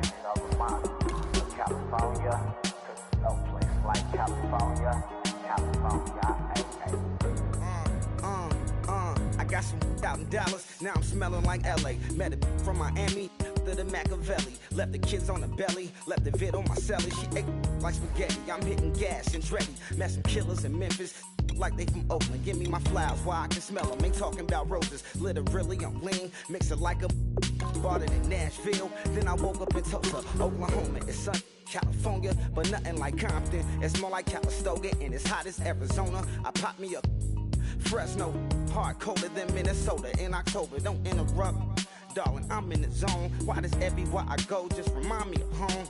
it all reminds me of California, 'cause there's no place like California. California, ay, ay. I got some out in Dallas, now I'm smelling like LA. Met a from Miami, to the Machiavelli. Left the kids on the belly, left the vid on my celly. She ate like spaghetti, I'm hitting gas and Dreddy. Met some killers in Memphis, like they from Oakland. Give me my flowers while I can smell them. Ain't talking about roses, literally I'm lean. Mix it like a bought it in Nashville. Then I woke up in Tulsa, Oklahoma. It's sun, California, but nothing like Compton. It's more like Calistoga and it's hot as Arizona. I pop me a Fresno, hard colder than Minnesota in October. Don't interrupt, darling, I'm in the zone. Why does everywhere I go just remind me of home?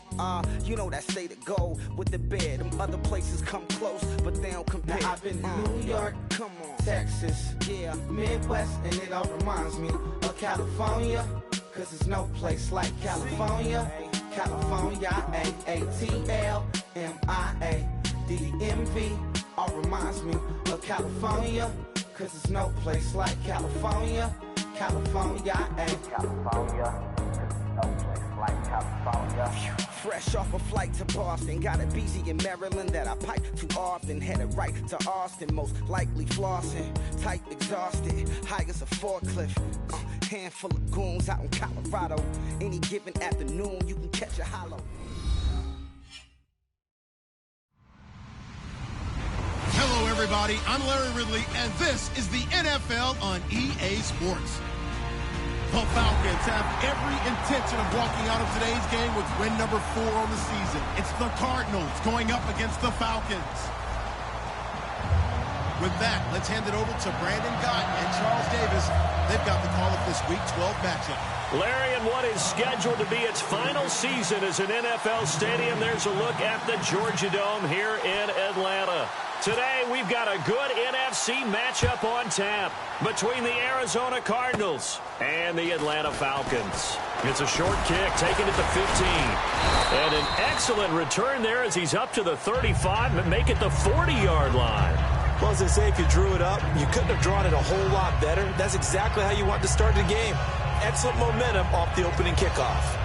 You know that state of gold with the bed. Them other places come close, but they don't compare. Now I've been to New York, come on, Texas, yeah, Midwest, and it all reminds me of California, 'cause there's no place like California. California, AATLMIADMV, all reminds me of California, 'cause there's no place like California. California, California, 'cause there's no place like California. Fresh off a flight to Boston, got a BZ in Maryland that I pipe too often. Headed right to Austin, most likely flossing. Tight, exhausted, high as a forklift. Handful of goons out in Colorado. Any given afternoon, you can catch a hollow. Hello, everybody. I'm Larry Ridley, and this is the NFL on EA Sports. The Falcons have every intention of walking out of today's game with win number 4 on the season. It's the Cardinals going up against the Falcons. With that, let's hand it over to Brandon Gott and Charles Davis. They've got the call of this Week 12 matchup. Larry, and what is scheduled to be its final season as an NFL stadium, there's a look at the Georgia Dome here in Atlanta. Today, we've got a good NFC matchup on tap between the Arizona Cardinals and the Atlanta Falcons. It's a short kick, taken at the 15. And an excellent return there as he's up to the 35 and make it the 40-yard line. Well, as they say, if you drew it up, you couldn't have drawn it a whole lot better. That's exactly how you want to start the game. Excellent momentum off the opening kickoff.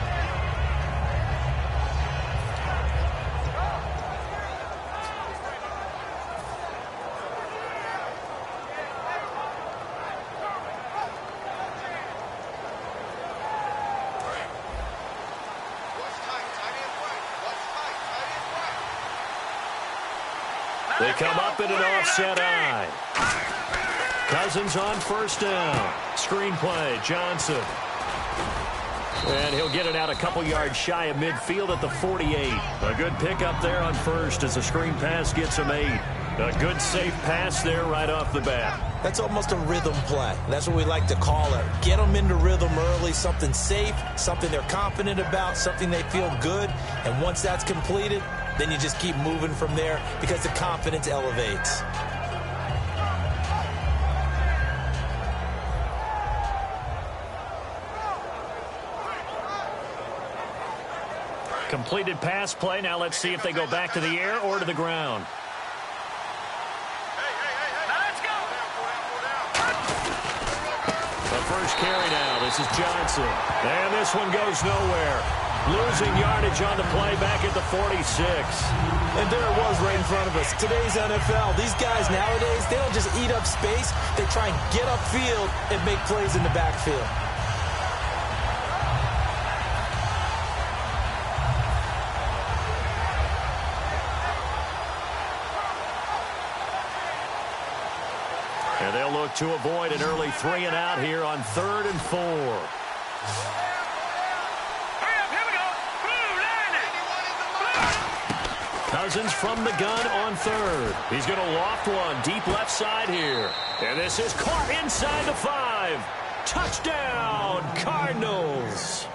They come up in an offset eye. Cousins on first down. Screen play, Johnson. And he'll get it out a couple yards shy of midfield at the 48. A good pickup there on first as the screen pass gets him 8. A good safe pass there right off the bat. That's almost a rhythm play. That's what we like to call it. Get them into rhythm early, something safe, something they're confident about, something they feel good. And once that's completed, then you just keep moving from there because the confidence elevates. Completed pass play. Now let's see if they go back to the air or to the ground. The first carry now. This is Johnson. And this one goes nowhere. Losing yardage on the play back at the 46. And there it was right in front of us. Today's NFL, these guys nowadays, they don't just eat up space. They try and get upfield and make plays in the backfield. And they'll look to avoid an early 3 and out here on 3rd and 4. Cousins from the gun on 3rd. He's going to loft one deep left side here. And this is caught inside the 5. Touchdown, Cardinals.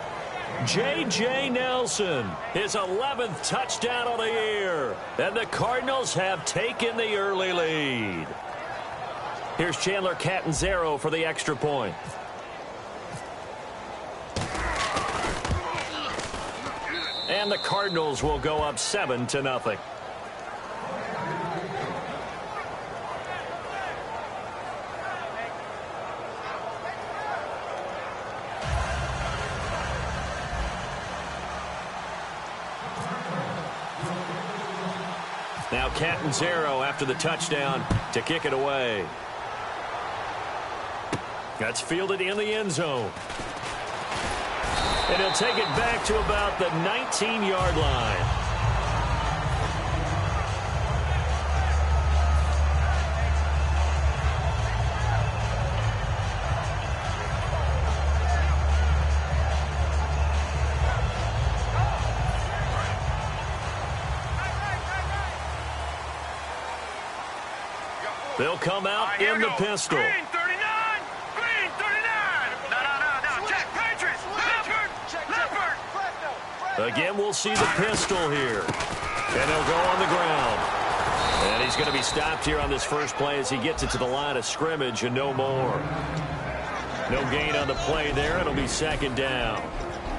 J.J. Nelson, his 11th touchdown of the year. And the Cardinals have taken the early lead. Here's Chandler Catanzaro for the extra point. And the Cardinals will go up 7-0. Now Catanzaro after the touchdown to kick it away. That's fielded in the end zone. And he'll take it back to about the 19-yard line. They'll come out in the pistol. Green 39! Green 39! No. Check, Patriots! Leopard! Again, we'll see the pistol here. And he'll go on the ground. And he's going to be stopped here on this first play as he gets it to the line of scrimmage and no more. No gain on the play there. It'll be second down.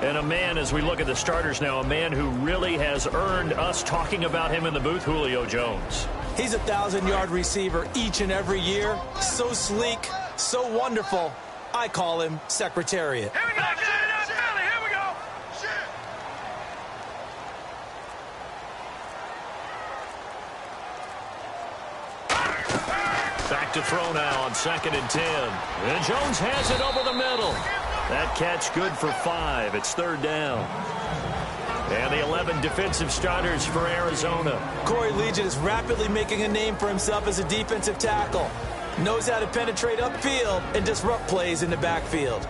And a man, as we look at the starters now, a man who really has earned us talking about him in the booth, Julio Jones. He's a 1,000-yard receiver each and every year. So sleek, so wonderful. I call him Secretariat. Here we go, Philly, here we go! Back to throw now on 2nd and 10. And Jones has it over the middle. That catch good for 5. It's 3rd down. And the 11 defensive starters for Arizona. Corey Legion is rapidly making a name for himself as a defensive tackle. Knows how to penetrate upfield and disrupt plays in the backfield.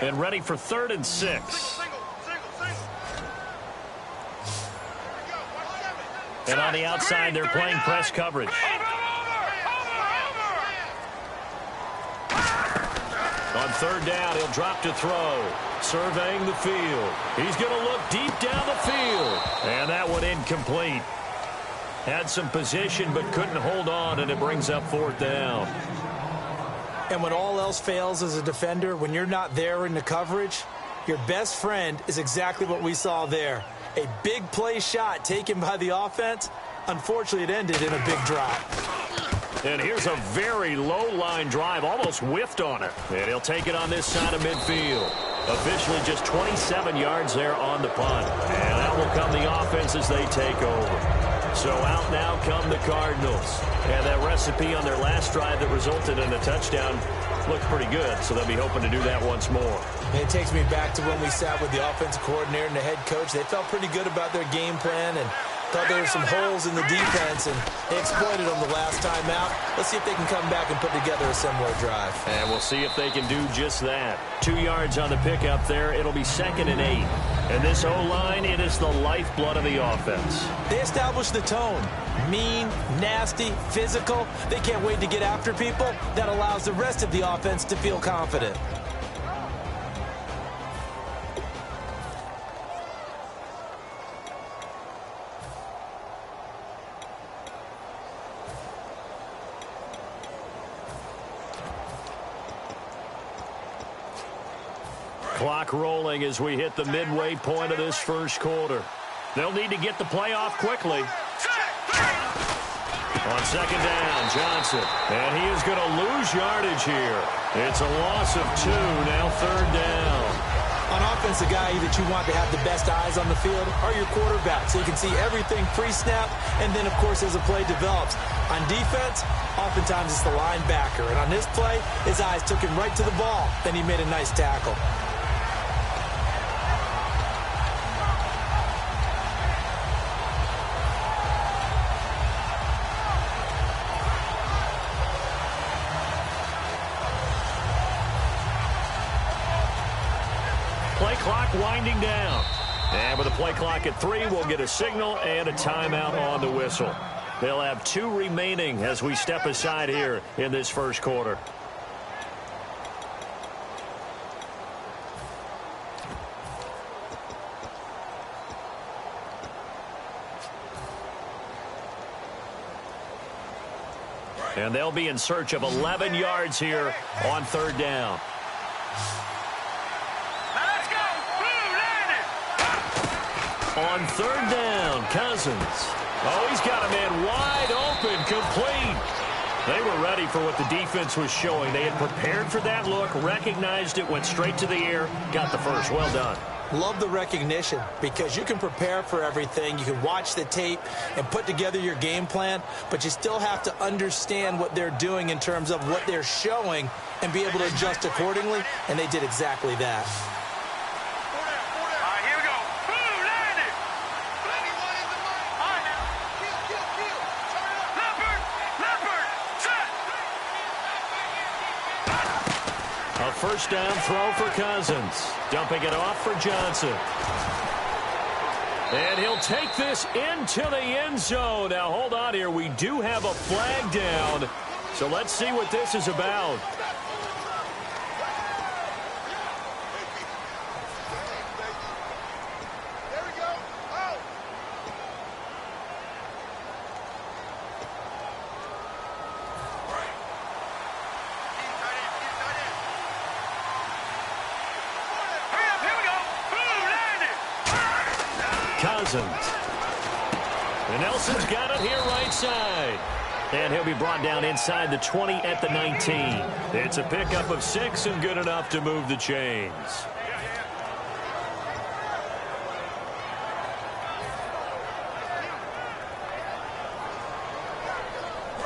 And ready for 3rd and 6. And on the outside, they're playing press coverage. On 3rd down, he'll drop to throw. Surveying the field. He's going to look deep down the field. And that one incomplete. Had some position but couldn't hold on, and it brings up 4th down. And when all else fails as a defender, when you're not there in the coverage, your best friend is exactly what we saw there. A big play shot taken by the offense. Unfortunately, it ended in a big drop. And here's a very low-line drive, almost whiffed on it. And he'll take it on this side of midfield. Officially just 27 yards there on the punt. And out will come the offense as they take over. So out now come the Cardinals. And that recipe on their last drive that resulted in a touchdown looked pretty good, so they'll be hoping to do that once more. And it takes me back to when we sat with the offensive coordinator and the head coach. They felt pretty good about their game plan and thought there were some holes in the defense, and they exploited them the last time out. Let's see if they can come back and put together a similar drive. And we'll see if they can do just that. 2 yards on the pickup there. It'll be 2nd and 8. And this O-line, it is the lifeblood of the offense. They established the tone. Mean, nasty, physical. They can't wait to get after people. That allows the rest of the offense to feel confident. Clock rolling as we hit the midway point of this first quarter. They'll need to get the play off quickly. On 2nd down, Johnson. And he is going to lose yardage here. It's a loss of 2, now 3rd down. On offense, the guy that you want to have the best eyes on the field are your quarterback, so you can see everything pre-snap, and then, of course, as the play develops. On defense, oftentimes it's the linebacker. And on this play, his eyes took him right to the ball. Then he made a nice tackle. Play clock winding down. And with the play clock at 3, we'll get a signal and a timeout on the whistle. They'll have 2 remaining as we step aside here in this first quarter. And they'll be in search of 11 yards here on 3rd down. On 3rd down, Cousins. Oh, he's got a man wide open, complete. They were ready for what the defense was showing. They had prepared for that look, recognized it, went straight to the air, got the first. Well done. Love the recognition because you can prepare for everything. You can watch the tape and put together your game plan, but you still have to understand what they're doing in terms of what they're showing and be able to adjust accordingly, and they did exactly that. Here we go. Boom, land it. Leopard, set. A first down throw for Cousins. Dumping it off for Johnson. And he'll take this into the end zone. Now, hold on here. We do have a flag down. So let's see what this is about. And Nelson's got it here right side. And he'll be brought down inside the 20 at the 19. It's a pickup of 6 and good enough to move the chains.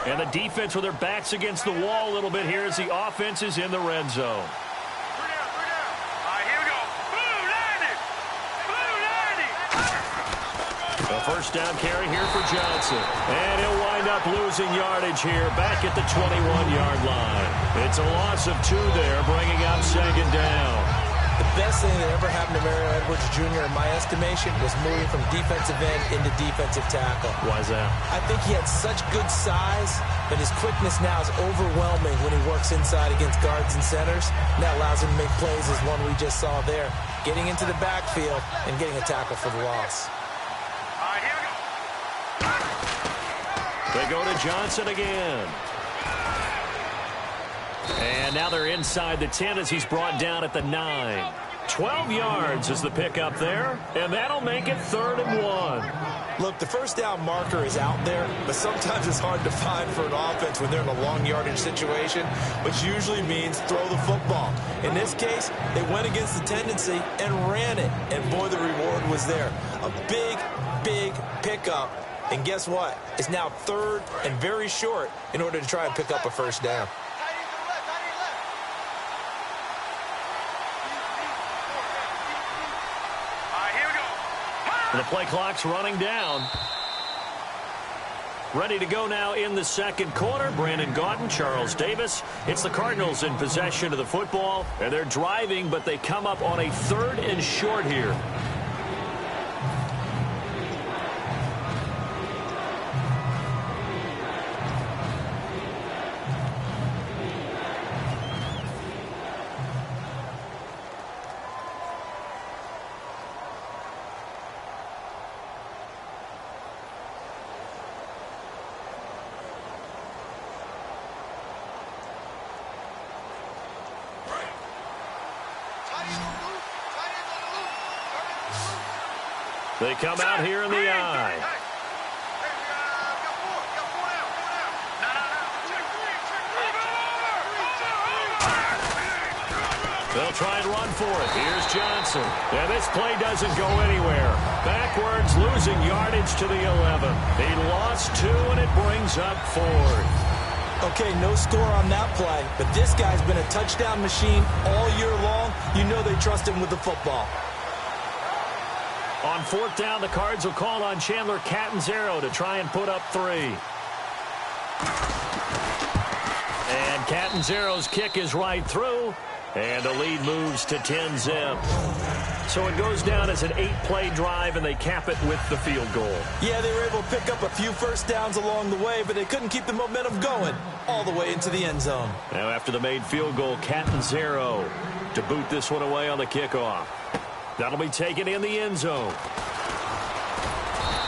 And the defense with their backs against the wall a little bit here as the offense is in the red zone. First down carry here for Johnson. And he'll wind up losing yardage here back at the 21-yard line. It's a loss of 2 there, bringing up second down. The best thing that ever happened to Mario Edwards Jr., in my estimation, was moving from defensive end into defensive tackle. Why is that? I think he had such good size, but his quickness now is overwhelming when he works inside against guards and centers. And that allows him to make plays as one we just saw there, getting into the backfield and getting a tackle for the loss. They go to Johnson again. And now they're inside the 10 as he's brought down at the 9. 12 yards is the pickup there, and that'll make it 3rd and 1. Look, the first down marker is out there, but sometimes it's hard to find for an offense when they're in a long yardage situation, which usually means throw the football. In this case, they went against the tendency and ran it, and boy, the reward was there. A big, big pickup. And guess what? It's now 3rd and very short in order to try and pick up a first down. The play clock's running down. Ready to go now in the second quarter. Brandon Gaudin, Charles Davis. It's the Cardinals in possession of the football. And they're driving, but they come up on a 3rd and short here. They come out here in the eye. They'll try and run for it. Here's Johnson. And this play doesn't go anywhere. Backwards, losing yardage to the 11. He lost 2, and it brings up 4th. Okay, no score on that play, but this guy's been a touchdown machine all year long. You know they trust him with the football. On 4th down, the Cards will call on Chandler Catanzaro to try and put up 3. And Catanzaro's kick is right through, and the lead moves to 10-zip. So it goes down as an 8-play drive, and they cap it with the field goal. Yeah, they were able to pick up a few first downs along the way, but they couldn't keep the momentum going all the way into the end zone. Now after the made field goal, Catanzaro to boot this one away on the kickoff. That'll be taken in the end zone.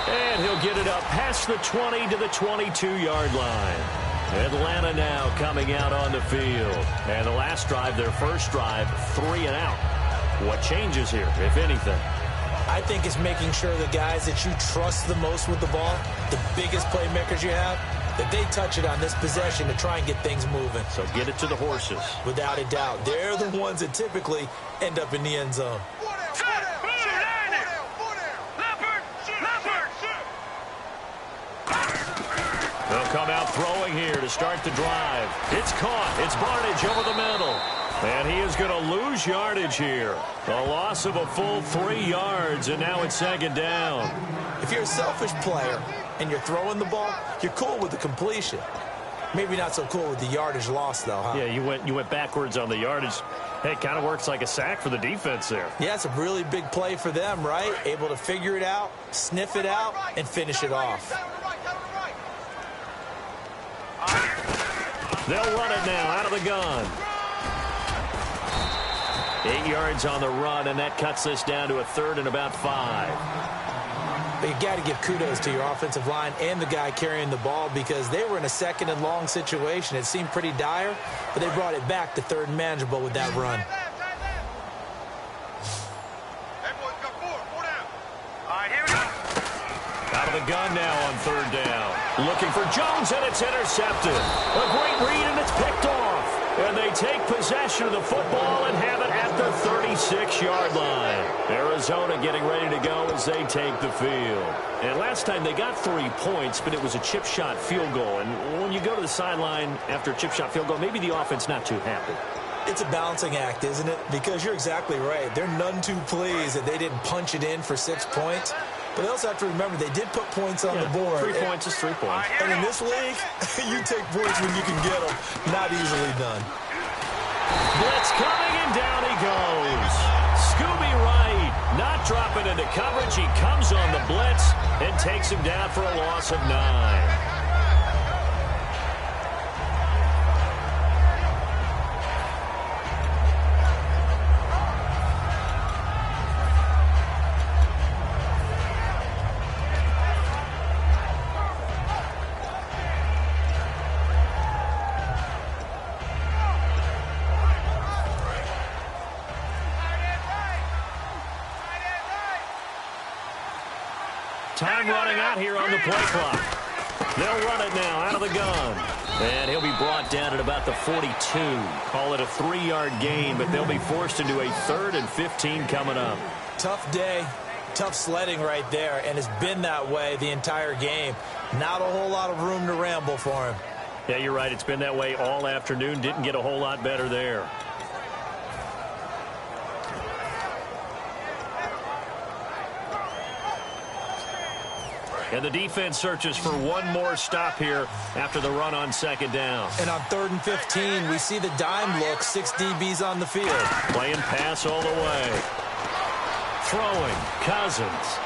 And he'll get it up past the 20 to the 22-yard line. Atlanta now coming out on the field. And the last drive, their first drive, 3 and out. What changes here, if anything? I think it's making sure the guys that you trust the most with the ball, the biggest playmakers you have, that they touch it on this possession to try and get things moving. So get it to the horses. Without a doubt. They're the ones that typically end up in the end zone. Set, come out throwing here to start the drive. It's caught. It's Barnidge over the middle. And he is going to lose yardage here. A loss of a full 3 yards, and now it's second down. If you're a selfish player and you're throwing the ball, you're cool with the completion. Maybe not so cool with the yardage loss, though, huh? Yeah, you went backwards on the yardage. Hey, it kind of works like a sack for the defense there. Yeah, it's a really big play for them, right? Able to figure it out, sniff it out, and finish it off. They'll run it now out of the gun. 8 yards on the run, and that cuts this down to a 3rd and about 5. But you got to give kudos to your offensive line and the guy carrying the ball because they were in a 2nd and long situation. It seemed pretty dire, but they brought it back to 3rd and manageable with that run. Out of the gun now on 3rd down. Looking for Jones, and it's intercepted. A great read, and it's picked off. And they take possession of the football and have it at the 36-yard line. Arizona getting ready to go as they take the field. And last time they got 3 points, but it was a chip shot field goal. And when you go to the sideline after a chip shot field goal, maybe the offense not too happy. It's a balancing act, isn't it? Because you're exactly right. They're none too pleased that they didn't punch it in for 6 points. But they also have to remember they did put points on the board. 3 points is 3 points. And in this league, you take points when you can get them. Not easily done. Blitz coming, and down he goes. Scooby Wright not dropping into coverage. He comes on the blitz and takes him down for a loss of 9. Time running out here on the play clock. They'll run it now out of the gun. And he'll be brought down at about the 42. Call it a 3-yard gain, but they'll be forced into a 3rd and 15 coming up. Tough day, tough sledding right there, and it's been that way the entire game. Not a whole lot of room to ramble for him. Yeah, you're right. It's been that way all afternoon. Didn't get a whole lot better there. And the defense searches for one more stop here after the run on 2nd down. And on 3rd and 15, we see the dime look, 6 DBs on the field. Playing pass all the way. Throwing, Cousins.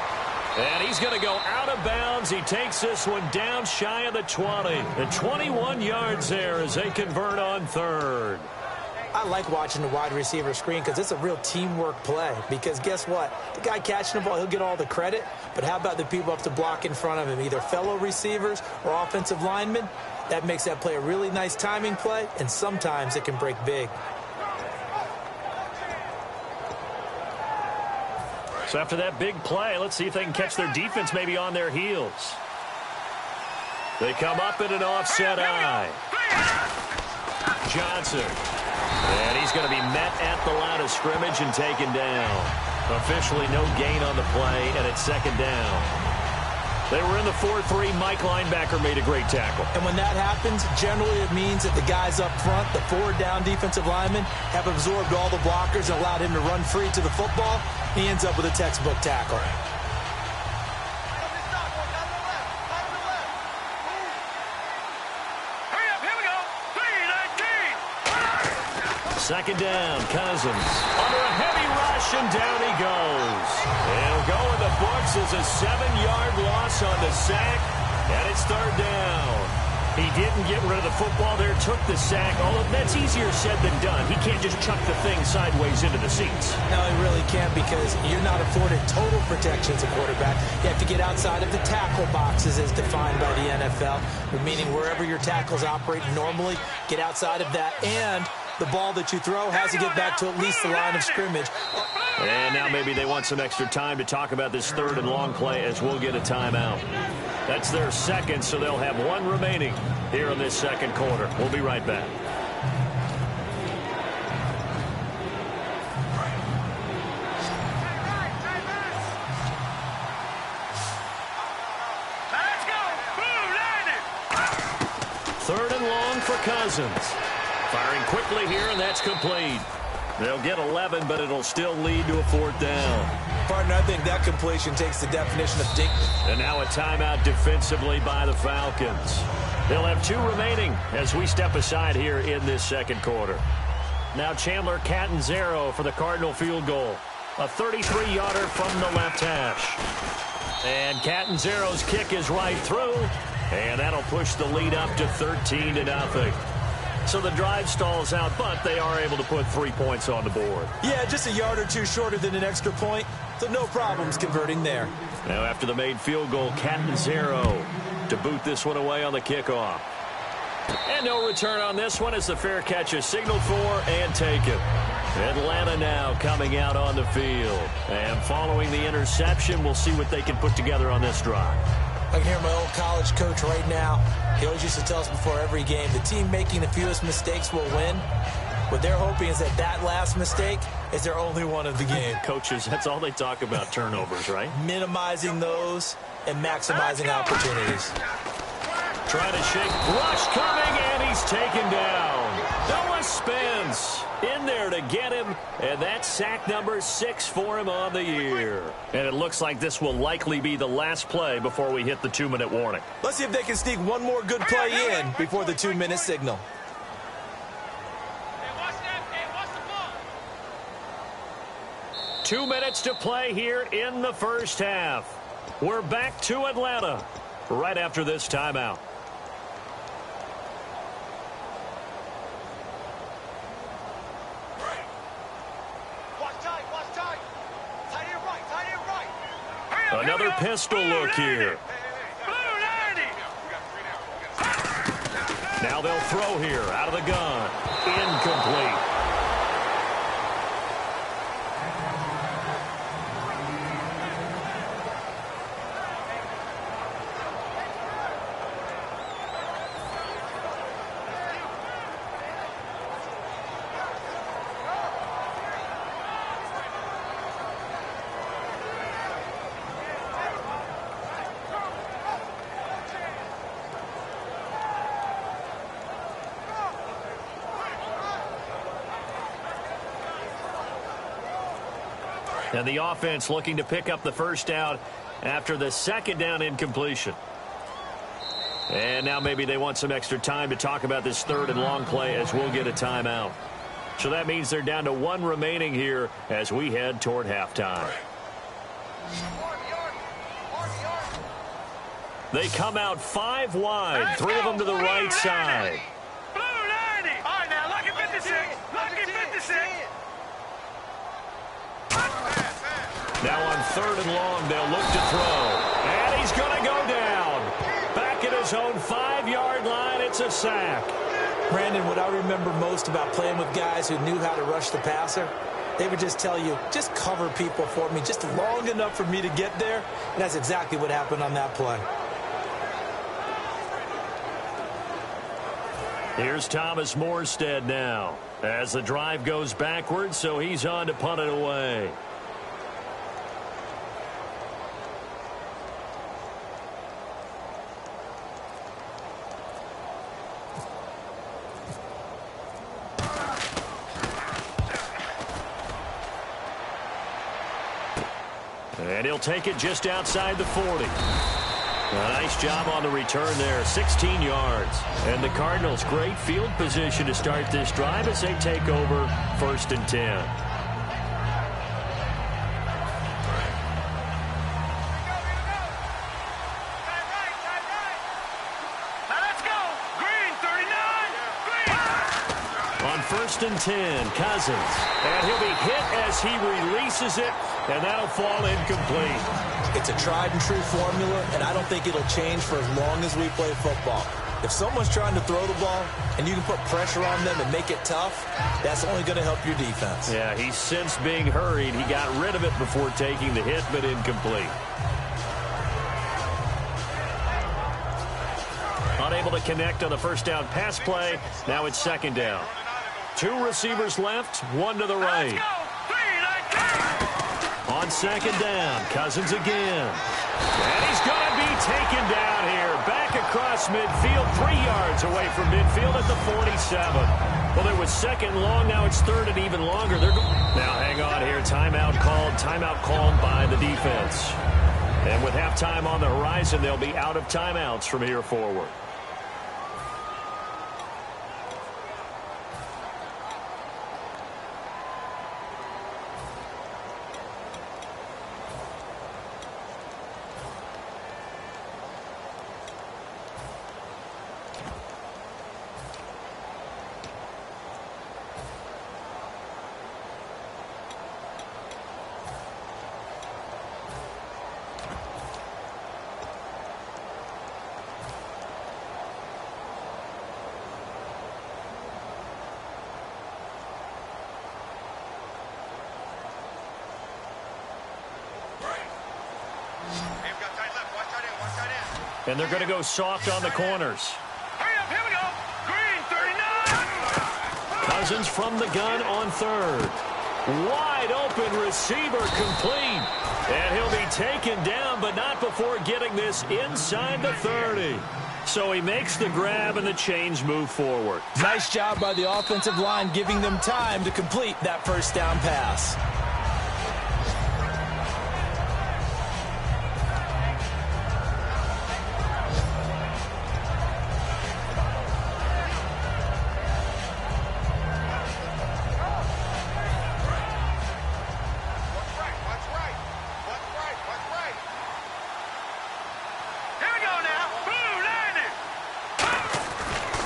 And he's going to go out of bounds. He takes this one down shy of the 20. And 21 yards there as they convert on 3rd. I like watching the wide receiver screen because it's a real teamwork play. Because guess what? The guy catching the ball, he'll get all the credit. But how about the people up to block in front of him, either fellow receivers or offensive linemen? That makes that play a really nice timing play, and sometimes it can break big. So after that big play, let's see if they can catch their defense maybe on their heels. They come up in an offset eye. Johnson. And he's going to be met at the line of scrimmage and taken down. Officially no gain on the play, and it's 2nd down. They were in the 4-3. Mike linebacker made a great tackle. And when that happens, generally it means that the guys up front, the 4 down defensive linemen, have absorbed all the blockers and allowed him to run free to the football. He ends up with a textbook tackle. Second down, Cousins. Under a heavy rush, and down he goes. It'll go in the books as a 7-yard loss on the sack, and it's 3rd down. He didn't get rid of the football there, took the sack. Although that's easier said than done. He can't just chuck the thing sideways into the seats. No, he really can't because you're not afforded total protection as a quarterback. You have to get outside of the tackle boxes as defined by the NFL, meaning wherever your tackles operate normally, get outside of that, and the ball that you throw has to get back to at least the line of scrimmage. And now maybe they want some extra time to talk about this 3rd and long play as we'll get a timeout. That's their 2nd, so they'll have 1 remaining here in this 2nd quarter. We'll be right back. Let's go. Boom, landed. long for Cousins. Firing quickly here, and that's complete. They'll get 11, but it'll still lead to a 4th down. Partner, I think that completion takes the definition of dignity. And now a timeout defensively by the Falcons. They'll have 2 remaining as we step aside here in this second quarter. Now Chandler Catanzaro for the Cardinal field goal. A 33-yarder from the left hash. And Catanzaro's kick is right through, and that'll push the lead up to 13-0. So the drive stalls out, but they are able to put 3 points on the board. Yeah, just a yard or two shorter than an extra point, so no problems converting there. Now after the made field goal, Catanzaro to boot this one away on the kickoff. And no return on this one as the fair catch is signaled for and taken. Atlanta now coming out on the field. And following the interception, we'll see what they can put together on this drive. I can hear my old college coach right now. He always used to tell us before every game, the team making the fewest mistakes will win. What they're hoping is that last mistake is their only one of the game. Coaches, that's all they talk about, turnovers, right? Minimizing those and maximizing opportunities. Trying to shake. Rush coming, and he's taken down. Noah Spence in there to get him, and that's sack number 6 for him on the year. And it looks like this will likely be the last play before we hit the 2-minute warning. Let's see if they can sneak one more good play in before the 2-minute signal. Hey, watch that. Hey, watch the ball. 2 minutes to play here in the first half. We're back to Atlanta right after this timeout. Another pistol look here. Now they'll throw here out of the gun. Incomplete. And the offense looking to pick up the first down after the second down incompletion. And now maybe they want some extra time to talk about this 3rd and long play as we'll get a timeout. So that means they're down to 1 remaining here as we head toward halftime. They come out 5 wide, 3 of them to the right side. Blue 90. All right, now, lucky 56. Lucky 56. Now on 3rd and long, they'll look to throw. And he's going to go down. Back at his own 5-yard line, it's a sack. Brandon, what I remember most about playing with guys who knew how to rush the passer, they would just tell you, just cover people for me just long enough for me to get there. And that's exactly what happened on that play. Here's Thomas Morstead now as the drive goes backwards, so he's on to punt it away. And he'll take it just outside the 40. A nice job on the return there, 16 yards. And the Cardinals, great field position to start this drive as they take over 1st and 10. On 1st and 10, Cousins. And he'll be hit as he releases it, and that'll fall incomplete. It's a tried-and-true formula, and I don't think it'll change for as long as we play football. If someone's trying to throw the ball and you can put pressure on them and make it tough, that's only going to help your defense. Yeah, he's since being hurried. He got rid of it before taking the hit, but incomplete. Unable to connect on the first down pass play. Now it's 2nd down. 2 receivers left, 1 to the right. On 2nd down, Cousins again. And he's going to be taken down here. Back across midfield, 3 yards away from midfield at the 47. Well, it was second and long. Now it's third and even longer. Now, hang on here. Timeout called by the defense. And with halftime on the horizon, they'll be out of timeouts from here forward. And they're going to go soft on the corners. Hurry up, here we go. Green, 39. Cousins from the gun on third. Wide open receiver complete. And he'll be taken down, but not before getting this inside the 30. So he makes the grab and the chains move forward. Nice job by the offensive line, giving them time to complete that first down pass.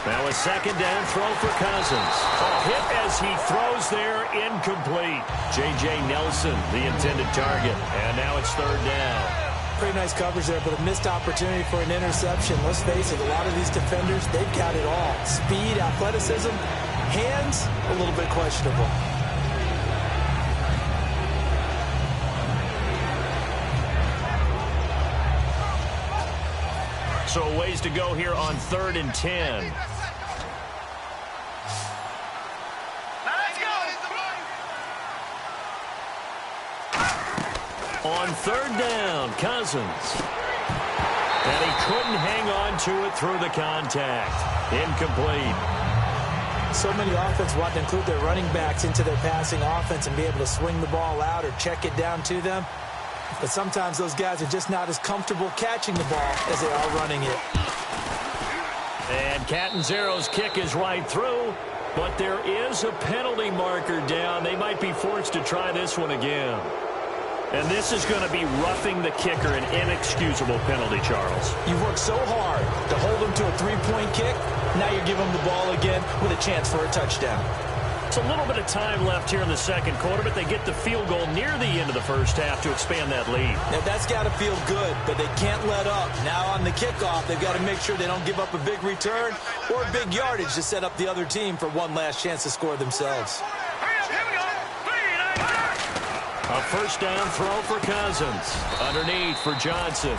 Now a second down throw for Cousins. A hit as he throws there, incomplete. J.J. Nelson, the intended target. And now it's third down. Pretty nice coverage there, but a missed opportunity for an interception. Let's face it, a lot of these defenders, they've got it all. Speed, athleticism, hands, a little bit questionable. So a ways to go here on 3rd and 10. On third down, Cousins. And he couldn't hang on to it through the contact. Incomplete. So many offenses want to include their running backs into their passing offense and be able to swing the ball out or check it down to them. But sometimes those guys are just not as comfortable catching the ball as they are running it. And Catanzaro's kick is right through, but there is a penalty marker down. They might be forced to try this one again. And this is going to be roughing the kicker, an inexcusable penalty, Charles. You've worked so hard to hold them to a three-point kick. Now you give them the ball again with a chance for a touchdown. It's a little bit of time left here in the second quarter, but they get the field goal near the end of the first half to expand that lead. Now, that's got to feel good, but they can't let up. Now on the kickoff, they've got to make sure they don't give up a big return or a big yardage to set up the other team for one last chance to score themselves. A first down throw for Cousins. Underneath for Johnson.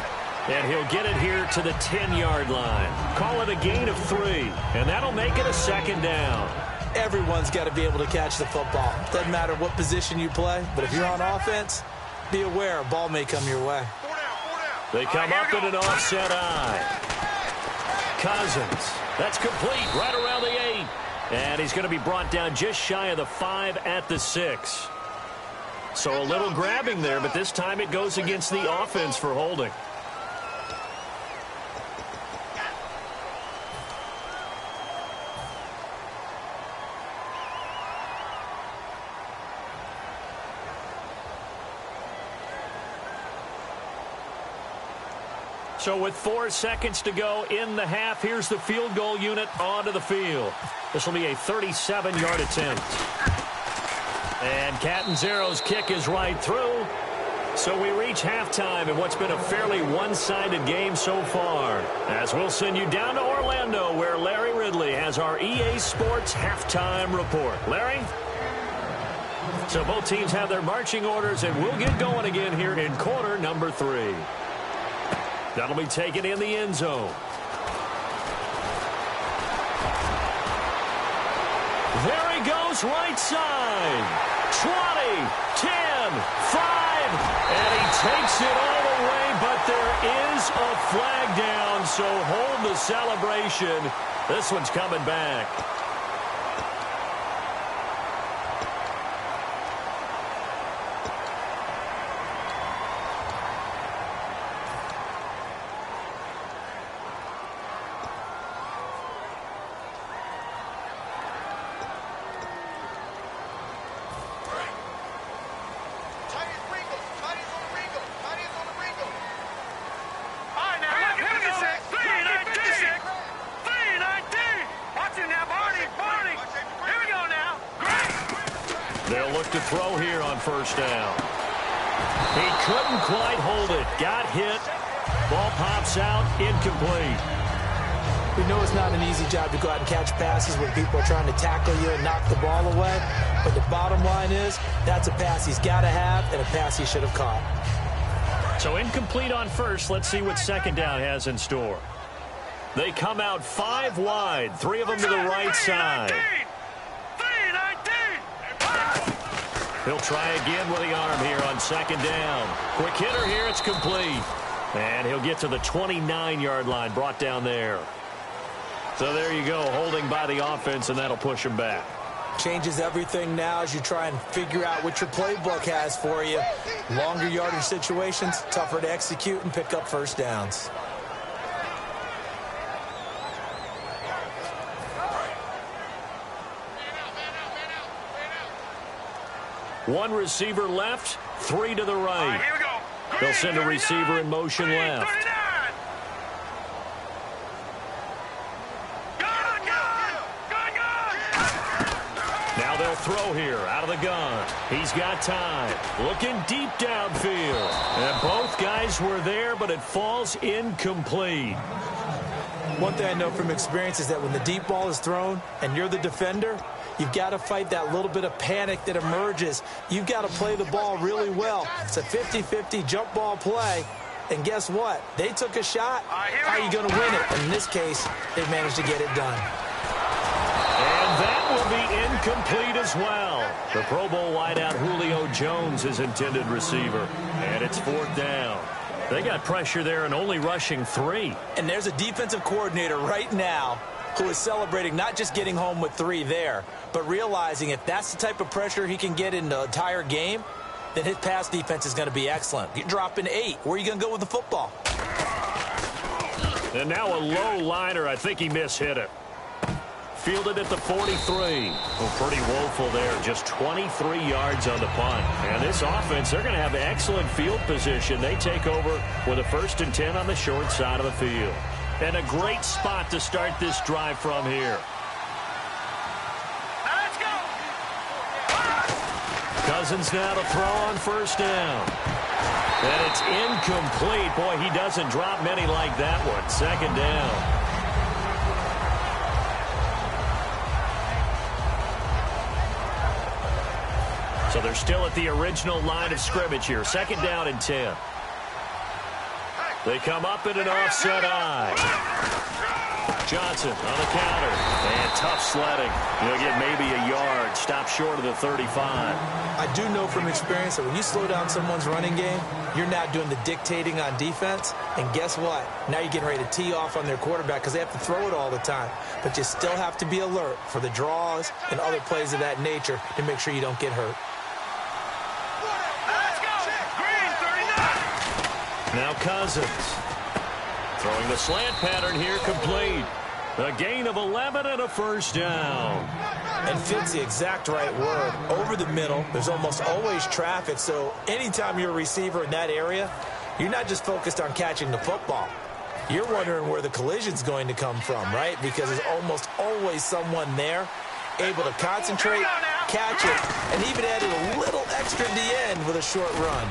And he'll get it here to the 10-yard line. Call it a gain of 3, and that'll make it a second down. Everyone's got to be able to catch the football. Doesn't matter what position you play, but if you're on offense, be aware a ball may come your way. They come up in an offset eye. Cousins. That's complete right around the 8. And he's going to be brought down just shy of the 5 at the 6. So a little grabbing there, but this time it goes against the offense for holding. So with 4 seconds to go in the half, here's the field goal unit onto the field. This will be a 37-yard attempt. And Catanzaro's kick is right through. So we reach halftime in what's been a fairly one-sided game so far. As we'll send you down to Orlando, where Larry Ridley has our EA Sports halftime report. Larry? So both teams have their marching orders, and we'll get going again here in quarter number 3. That'll be taken in the end zone. There he goes, right side. 20, 10, 5, and he takes it all the way, but there is a flag down, so hold the celebration. This one's coming back. They'll look to throw here on first down. He couldn't quite hold it. Got hit. Ball pops out. Incomplete. We know it's not an easy job to go out and catch passes when people are trying to tackle you and knock the ball away. But the bottom line is that's a pass he's got to have and a pass he should have caught. So incomplete on first. Let's see what second down has in store. They come out 5 wide. 3 of them to the right side. He'll try again with the arm here on second down. Quick hitter here. It's complete. And he'll get to the 29-yard line, brought down there. So there you go, holding by the offense, and that'll push him back. Changes everything now as you try and figure out what your playbook has for you. Longer yardage situations, tougher to execute and pick up first downs. One receiver left, 3 to the right. Here we go. They'll send a receiver in motion left. 39. Now they'll throw here out of the gun. He's got time. Looking deep downfield. And both guys were there, but it falls incomplete. One thing I know from experience is that when the deep ball is thrown and you're the defender, you've got to fight that little bit of panic that emerges. You've got to play the ball really well. It's a 50-50 jump ball play. And guess what? They took a shot. How are you going to win it? And in this case, they managed to get it done. And that will be incomplete as well. The Pro Bowl wideout Julio Jones is intended receiver. And it's 4th down. They got pressure there and only rushing 3. And there's a defensive coordinator right now who is celebrating not just getting home with 3 there, but realizing if that's the type of pressure he can get in the entire game, then his pass defense is going to be excellent. You're dropping 8. Where are you going to go with the football? And now a low liner. I think he mishit it. Fielded at the 43. Well, pretty woeful there. Just 23 yards on the punt. And this offense, they're going to have excellent field position. They take over with a 1st and 10 on the short side of the field. And a great spot to start this drive from here. Let's go. Cousins now to throw on first down. And it's incomplete. Boy, he doesn't drop many like that one. 2nd down. So they're still at the original line of scrimmage here. 2nd down and 10. They come up in an offset eye. Johnson on the counter. And tough sledding. He'll get maybe a yard. Stop short of the 35. I do know from experience that when you slow down someone's running game, you're not doing the dictating on defense. And guess what? Now you're getting ready to tee off on their quarterback because they have to throw it all the time. But you still have to be alert for the draws and other plays of that nature to make sure you don't get hurt. Now Cousins. Throwing the slant pattern here complete. A gain of 11 and a 1st down. And fit's the exact right word. Over the middle, there's almost always traffic. So anytime you're a receiver in that area, you're not just focused on catching the football. You're wondering where the collision's going to come from, right? Because there's almost always someone there able to concentrate, catch it, and even added a little extra at the end with a short run.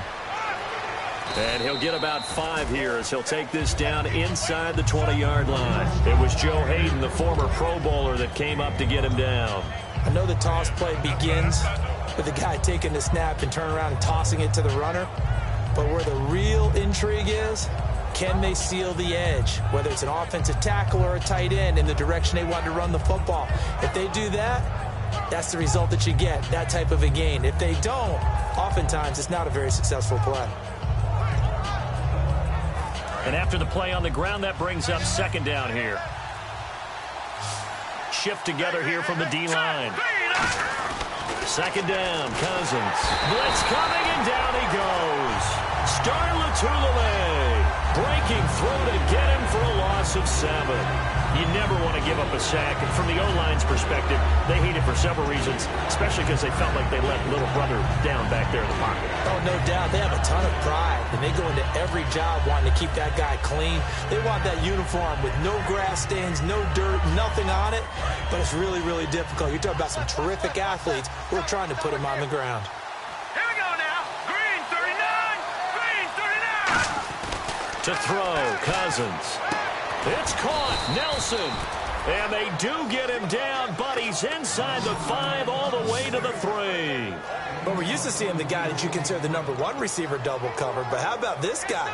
And he'll get about 5 here as he'll take this down inside the 20-yard line. It was Joe Hayden, the former Pro Bowler, that came up to get him down. I know the toss play begins with the guy taking the snap and turning around and tossing it to the runner. But where the real intrigue is, can they seal the edge? Whether it's an offensive tackle or a tight end in the direction they want to run the football. If they do that, that's the result that you get, that type of a gain. If they don't, oftentimes it's not a very successful play. And after the play on the ground, that brings up second down here. Shift together here from the D-line. Second down, Cousins. Blitz coming, and down he goes. Breaking through to get him for a loss of 7. You never want to give up a sack. And from the O-line's perspective, they hate it for several reasons, especially because they felt like they let little brother down back there in the pocket. Oh, no doubt. They have a ton of pride, and they go into every job wanting to keep that guy clean. They want that uniform with no grass stains, no dirt, nothing on it. But it's really, really difficult. You're talking about some terrific athletes who are trying to put him on the ground. Here we go now. Green 39. Green 39. To throw, Cousins. It's caught, Nelson. And they do get him down, but he's inside the 5 all the way to the 3. But we're used to seeing the guy that you consider the number 1 receiver double covered. But how about this guy?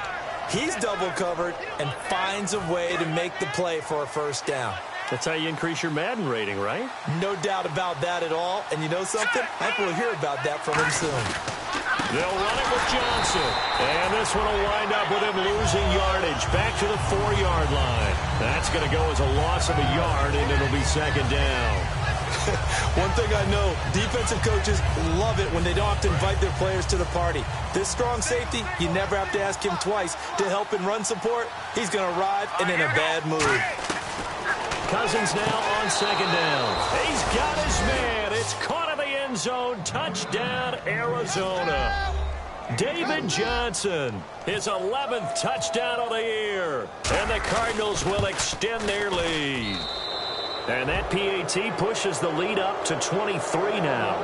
He's double covered and finds a way to make the play for a first down. That's how you increase your Madden rating, right? No doubt about that at all. And you know something? I think we'll hear about that from him soon. They'll run it with Johnson. And this one will wind up with him losing yardage back to the 4-yard line. That's going to go as a loss of a yard, and it'll be second down. One thing I know, defensive coaches love it when they don't have to invite their players to the party. This strong safety, you never have to ask him twice to help in run support. He's going to arrive and in a bad mood. Cousins now on second down. He's got his man. It's caught in the end zone. Touchdown, Arizona. David Johnson, his 11th touchdown of the year. And the Cardinals will extend their lead. And that PAT pushes the lead up to 23 now.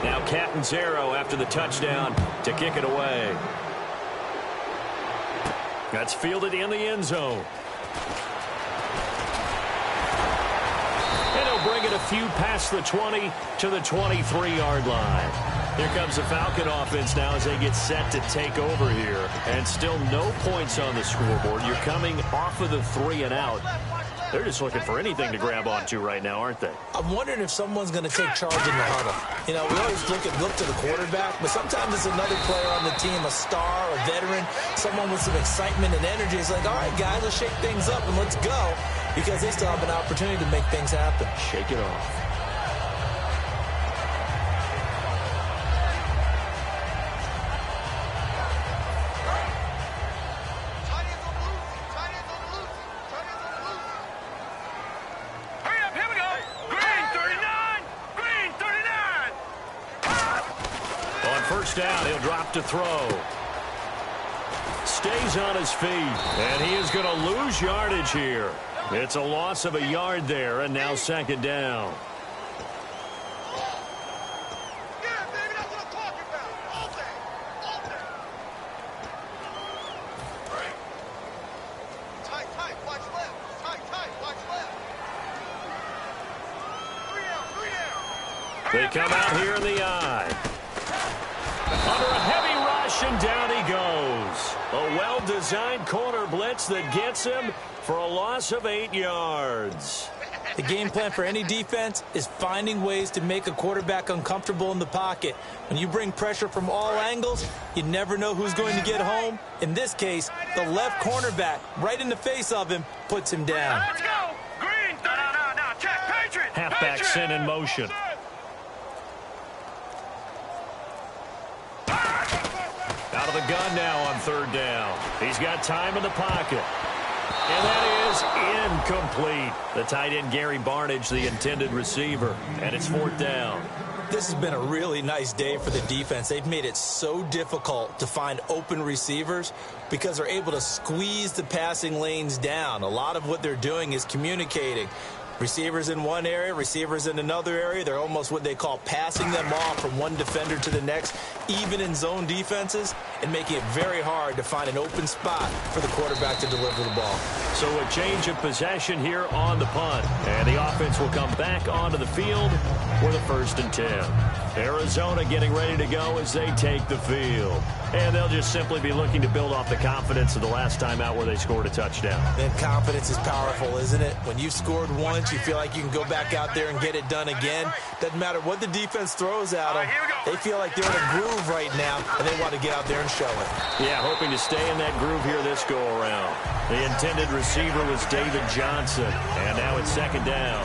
Now Catanzaro after the touchdown to kick it away. That's fielded in the end zone. And he'll bring it a few past the 20 to the 23-yard line. Here comes the Falcon offense now as they get set to take over here. And still no points on the scoreboard. You're coming off of the 3 and out. They're just looking for anything to grab onto right now, aren't they? I'm wondering if someone's going to take charge in the huddle. You know, we always look to the quarterback, but sometimes it's another player on the team, a star, a veteran, someone with some excitement and energy. It's like, all right, guys, let's shake things up and let's go, because they still have an opportunity to make things happen. Shake it off. Down, he'll drop to throw. Stays on his feet, and he is going to lose yardage here. It's a loss of a yard there, and now second down. Yeah, baby, that's what I'm talking about. All day. All day. Tight, watch left. Tight, watch left. 3 down. They come out here in the eye. Under a heavy rush, and down he goes. A well-designed corner blitz that gets him for a loss of 8 yards. The game plan for any defense is finding ways to make a quarterback uncomfortable in the pocket. When you bring pressure from all angles, you never know who's going to get home. In this case, the left cornerback, right in the face of him, puts him down. Let's go. Green. No. Check. Patriot. Halfback sent in motion. Out of the gun now on third down. He's got time in the pocket. And that is incomplete. The tight end, Gary Barnidge, the intended receiver. And it's fourth down. This has been a really nice day for the defense. They've made it so difficult to find open receivers because they're able to squeeze the passing lanes down. A lot of what they're doing is communicating. Receivers in one area, receivers in another area. They're almost what they call passing them off from one defender to the next, even in zone defenses, and making it very hard to find an open spot for the quarterback to deliver the ball. So a change of possession here on the punt. And the offense will come back onto the field for the 1st and 10. Arizona getting ready to go as they take the field. And they'll just simply be looking to build off the confidence of the last time out where they scored a touchdown. And confidence is powerful, isn't it? When you've scored once, you feel like you can go back out there and get it done again. Doesn't matter what the defense throws at them. They feel like they're in a groove right now, and they want to get out there and show it. Yeah, hoping to stay in that groove here this go-around. The intended receiver was David Johnson, and now it's second down.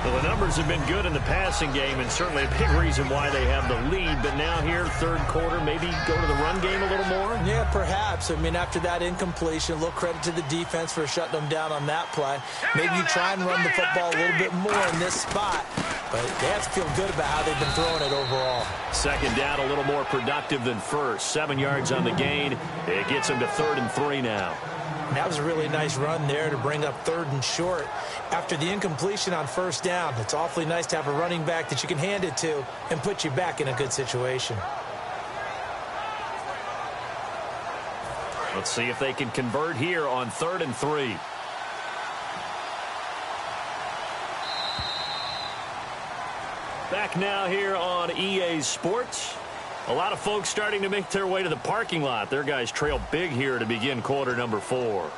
Well, the numbers have been good in the passing game, and certainly a big reason why they have the lead. But now here, third quarter, maybe go to the run game a little more? Yeah, perhaps. I mean, after that incompletion, a little credit to the defense for shutting them down on that play. Maybe you try and run the football a little bit more in this spot. But they have to feel good about how they've been throwing it overall. Second down, a little more productive than first. 7 yards on the gain. It gets them to 3rd and 3 now. And that was a really nice run there to bring up 3rd and short. After the incompletion on first down, it's awfully nice to have a running back that you can hand it to and put you back in a good situation. Let's see if they can convert here on 3rd and 3. Back now here on EA Sports. A lot of folks starting to make their way to the parking lot. Their guys trail big here to begin quarter number 4.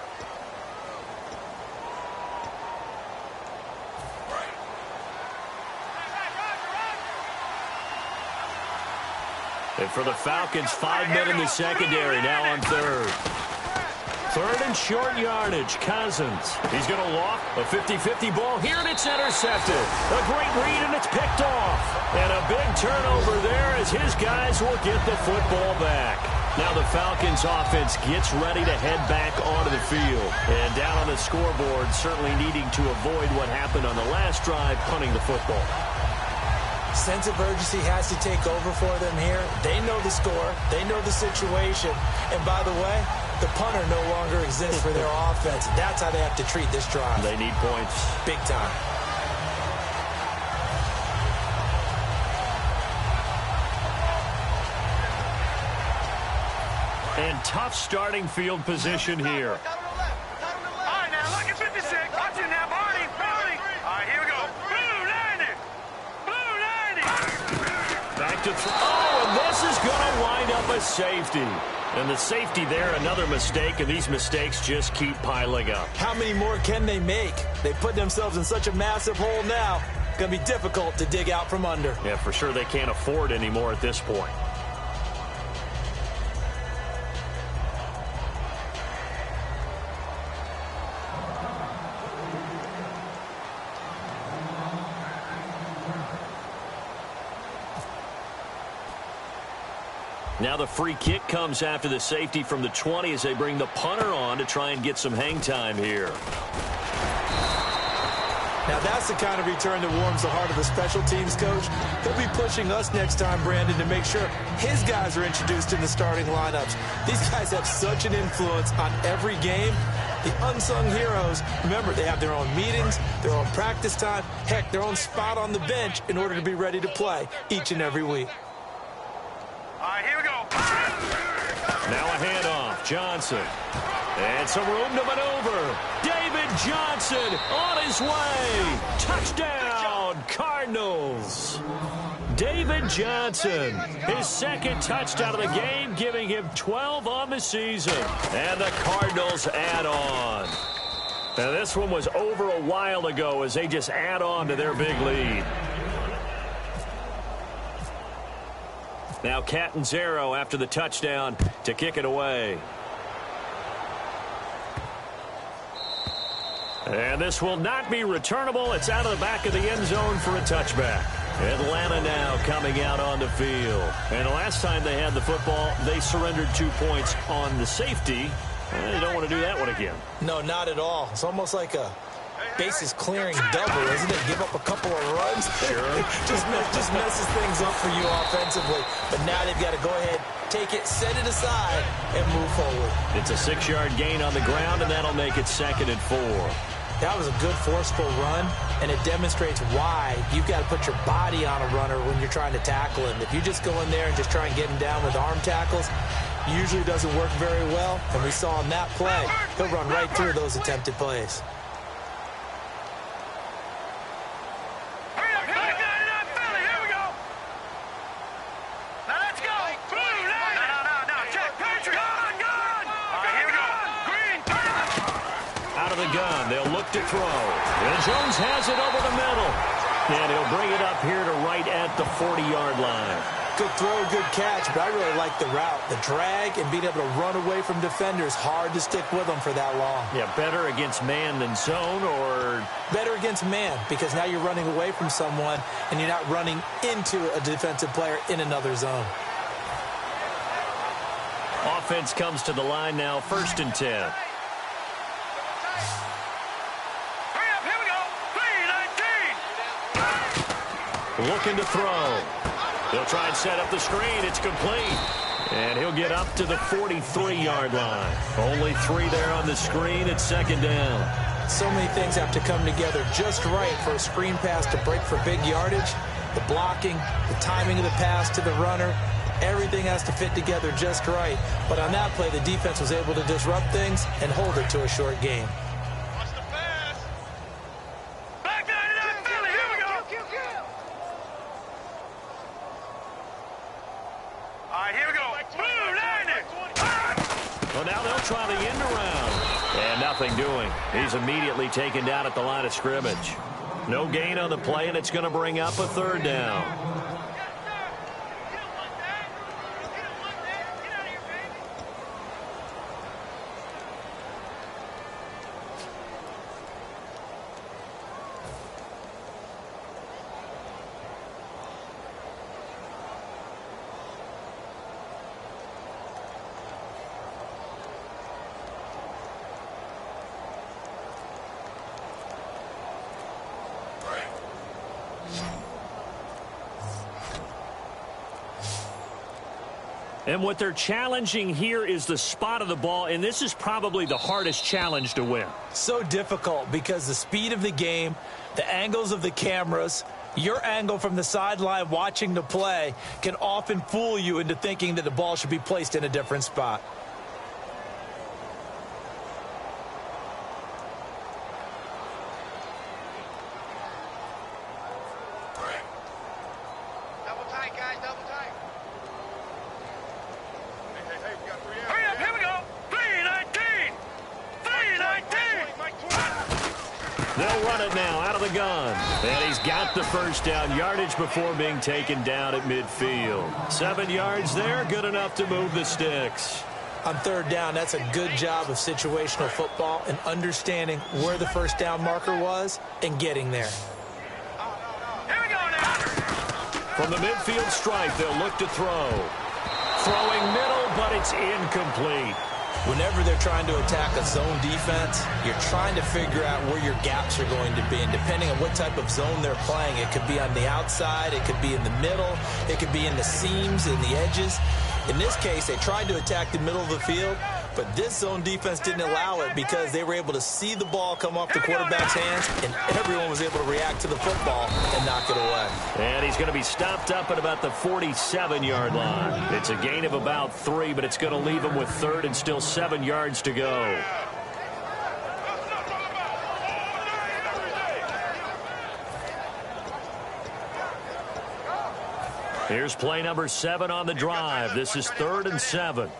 And for the Falcons, 5 men in the secondary, now on 3rd. 3rd and short yardage. Cousins. He's going to loft a 50-50 ball here, and it's intercepted. A great read, and it's picked off. And a big turnover there as his guys will get the football back. Now the Falcons offense gets ready to head back onto the field. And down on the scoreboard, certainly needing to avoid what happened on the last drive, punting the football. Sense of urgency has to take over for them here. They know the score. They know the situation. And by the way, the punter no longer exists for their offense. That's how they have to treat this drive. They need points. Big time. And tough starting field position here. All right, now look at 56. Watch it now, Barney. All right, here we go. Blue 90. Back to throw. Oh, and this is going to wind up a safety. And the safety there, another mistake, and these mistakes just keep piling up. How many more can they make? They put themselves in such a massive hole now. It's going to be difficult to dig out from under. Yeah, for sure they can't afford anymore at this point. Now the free kick comes after the safety from the 20 as they bring the punter on to try and get some hang time here. Now that's the kind of return that warms the heart of the special teams coach. He'll be pushing us next time, Brandon, to make sure his guys are introduced in the starting lineups. These guys have such an influence on every game. The unsung heroes, remember, they have their own meetings, their own practice time, heck, their own spot on the bench in order to be ready to play each and every week. All right, here we go. Now a handoff. Johnson. And some room to maneuver. David Johnson on his way. Touchdown, Cardinals. David Johnson, his second touchdown of the game, giving him 12 on the season. And the Cardinals add on. Now this one was over a while ago as they just add on to their big lead. Now Catanzaro after the touchdown to kick it away. And this will not be returnable. It's out of the back of the end zone for a touchback. Atlanta now coming out on the field. And the last time they had the football, they surrendered 2 points on the safety. And they don't want to do that one again. No, not at all. It's almost like a bases clearing double, isn't it? Give up a couple of runs. Sure. just messes things up for you offensively. But now they've got to go ahead, take it, set it aside, and move forward. It's a 6-yard gain on the ground, and that'll make it 2nd and 4. That was a good forceful run, and it demonstrates why you've got to put your body on a runner when you're trying to tackle him. If you just go in there and just try and get him down with arm tackles, usually doesn't work very well. And we saw in that play, he'll run right through those attempted plays. of the gun. They'll look to throw. And Jones has it over the middle. And he'll bring it up here to right at the 40-yard line. Good throw, good catch, but I really like the route. The drag and being able to run away from defenders, hard to stick with them for that long. Yeah, better against man than zone, or? Better against man, because now you're running away from someone and you're not running into a defensive player in another zone. Offense comes to the line now, 1st and 10. Hurry up, here we go. 3-19. Looking to throw. He'll try and set up the screen. It's complete. And he'll get up to the 43-yard line. Only 3 there on the screen. It's 2nd down. So many things have to come together just right for a screen pass to break for big yardage. The blocking, the timing of the pass to the runner, everything has to fit together just right. But on that play, the defense was able to disrupt things and hold it to a short game. Watch the pass. Back 99 Philly, here we go. All right, here we go. Blue, landing. Well, now they'll try the end around. And nothing doing. He's immediately taken down at the line of scrimmage. No gain on the play, and it's going to bring up a 3rd down. And what they're challenging here is the spot of the ball, and this is probably the hardest challenge to win. So difficult because the speed of the game, the angles of the cameras, your angle from the sideline watching the play can often fool you into thinking that the ball should be placed in a different spot. They'll run it now out of the gun. And he's got the 1st down yardage before being taken down at midfield. 7 yards there, good enough to move the sticks. On 3rd down, that's a good job of situational football and understanding where the 1st down marker was and getting there. Here we go now. From the midfield stripe, they'll look to throw. Throwing middle, but it's incomplete. Whenever they're trying to attack a zone defense, you're trying to figure out where your gaps are going to be. And depending on what type of zone they're playing, it could be on the outside, it could be in the middle, it could be in the seams and the edges. In this case, they tried to attack the middle of the field, but this zone defense didn't allow it because they were able to see the ball come off the quarterback's hands, and everyone was able to react to the football and knock it away. And he's going to be stopped up at about the 47-yard line. It's a gain of about 3, but it's going to leave him with 3rd and still 7 yards to go. Here's play number 7 on the drive. This is 3rd and 7.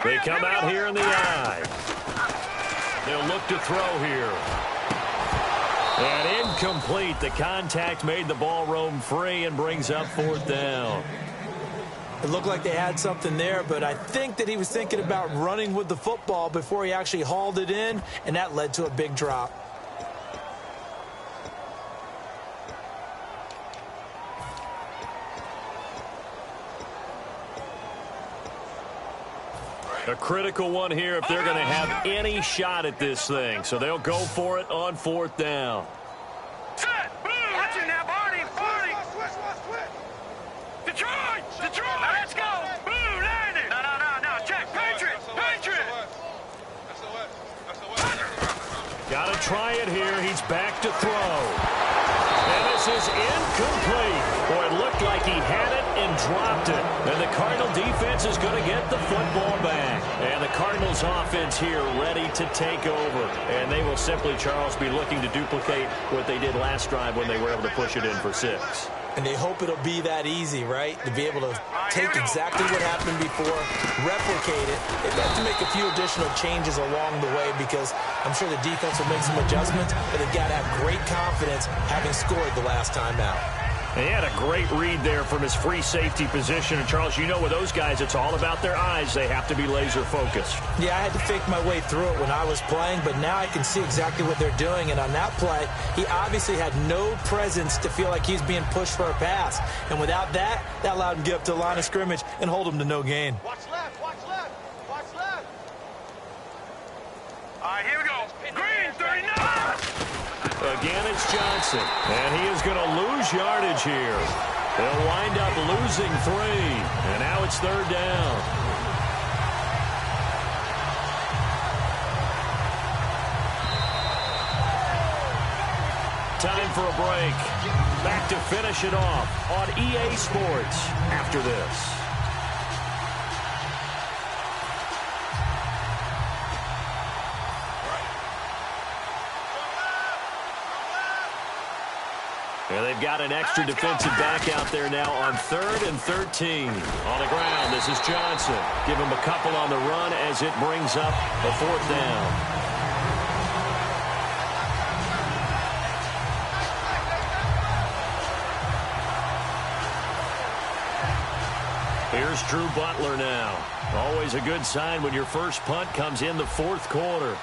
They come out here in the eye. They'll look to throw here. And incomplete. The contact made the ball roam free and brings up 4th down. It looked like they had something there, but I think that he was thinking about running with the football before he actually hauled it in, and that led to a big drop. A critical one here if they're going to have any shot at this thing. So they'll go for it on 4th down. Set! Blue! Watch it now, Barney! Barney! Detroit! Detroit! Now let's go! Blue, landing! No. Check! Patriots! Patriots! Got to try it here. He's back to throw. And this is incomplete. Boy, it looked like he had it and dropped it. And the Cardinal defense is going to get the football back. And the Cardinals offense here ready to take over. And they will simply, Charles, be looking to duplicate what they did last drive when they were able to push it in for 6. And they hope it'll be that easy, right? To be able to take exactly what happened before, replicate it. They've got to make a few additional changes along the way because I'm sure the defense will make some adjustments, but they've got to have great confidence having scored the last time out. He had a great read there from his free safety position. And, Charles, you know with those guys, it's all about their eyes. They have to be laser-focused. Yeah, I had to fake my way through it when I was playing, but now I can see exactly what they're doing. And on that play, he obviously had no presence to feel like he's being pushed for a pass. And without that, that allowed him to get up to the line of scrimmage and hold him to no gain. Watch left, watch left, watch left. All right, here we go. Green, 39. Again, it's Johnson, and he is going to lose yardage here. They'll wind up losing 3, and now it's 3rd down. Time for a break. Back to finish it off on EA Sports after this. And they've got an extra defensive back out there now on 3rd and 13. On the ground, this is Johnson. Give him a couple on the run as it brings up a 4th down. Here's Drew Butler now. Always a good sign when your first punt comes in the 4th quarter.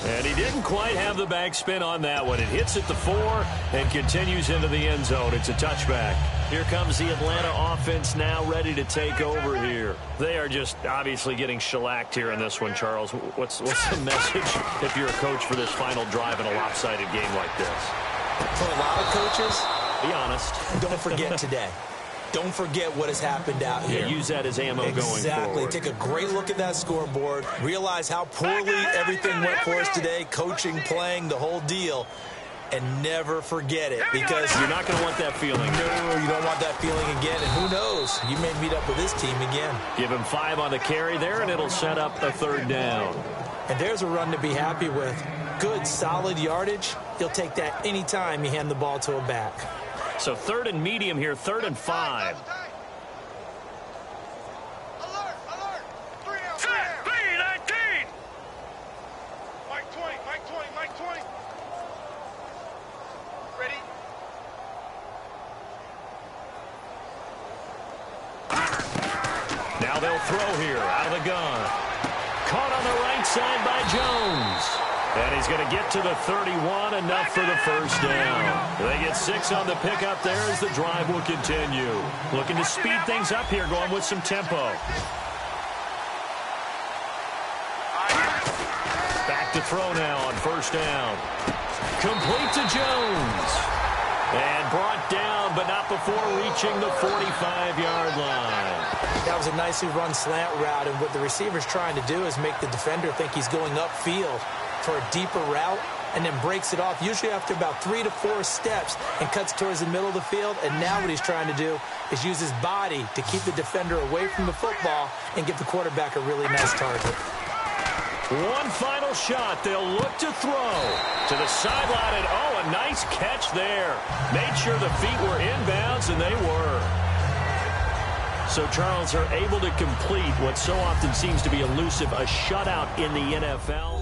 And he didn't quite have the backspin on that one. It hits at the 4 and continues into the end zone. It's a touchback. Here comes the Atlanta offense now ready to take over here. They are just obviously getting shellacked here in this one, Charles. What's the message if you're a coach for this final drive in a lopsided game like this? For a lot of coaches, be honest. Don't forget today. Don't forget what has happened out here. Yeah, use that as ammo going forward. Exactly. Take a great look at that scoreboard. Realize how poorly everything went for us today. Coaching, playing, the whole deal. And never forget it because you're not going to want that feeling. No, you don't want that feeling again. And who knows? You may meet up with this team again. Give him 5 on the carry there, and it'll set up a 3rd down. And there's a run to be happy with. Good, solid yardage. He'll take that anytime you hand the ball to a back. So 3rd and medium here, 3rd and 5. Alert, alert. 3 out there. 3-19. Mike 20, Mike 20, Mike 20. Ready? Now they'll throw here out of the gun. Caught on the right side by Jones. And he's going to get to the 31, enough for the 1st down. They get 6 on the pickup there as the drive will continue. Looking to speed things up here, going with some tempo. Back to throw now on 1st down. Complete to Jones. And brought down, but not before reaching the 45-yard line. That was a nicely run slant route, and what the receiver's trying to do is make the defender think he's going upfield for a deeper route, and then breaks it off, usually after about 3 to 4 steps, and cuts towards the middle of the field. And now what he's trying to do is use his body to keep the defender away from the football and give the quarterback a really nice target. One final shot. They'll look to throw to the sideline, and oh, a nice catch there. Made sure the feet were inbounds, and they were. So Charles are able to complete what so often seems to be elusive, a shutout in the NFL.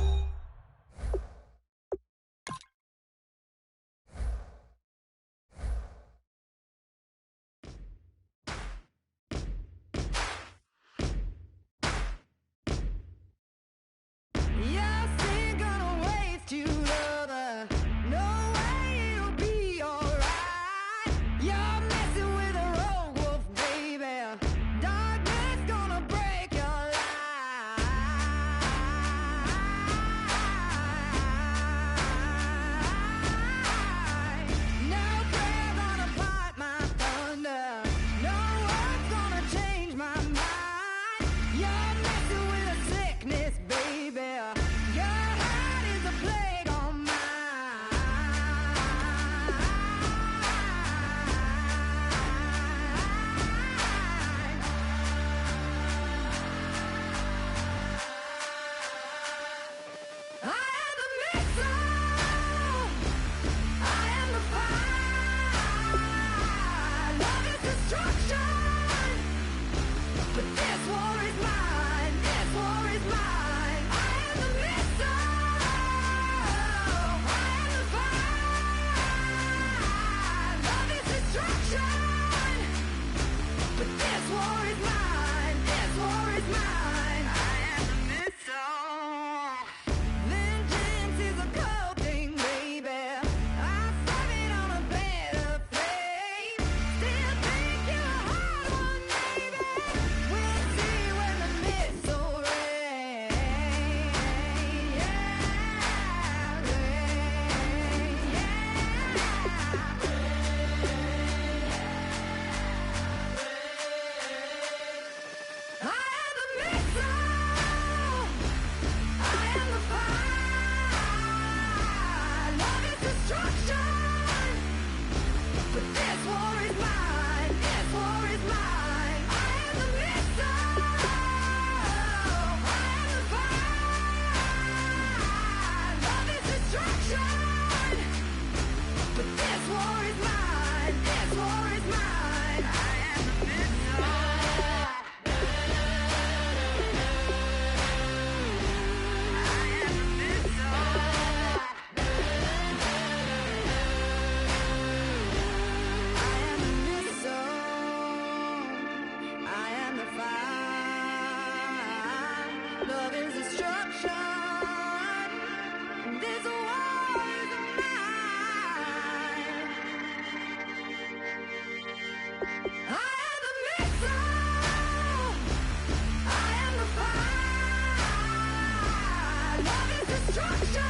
destruction.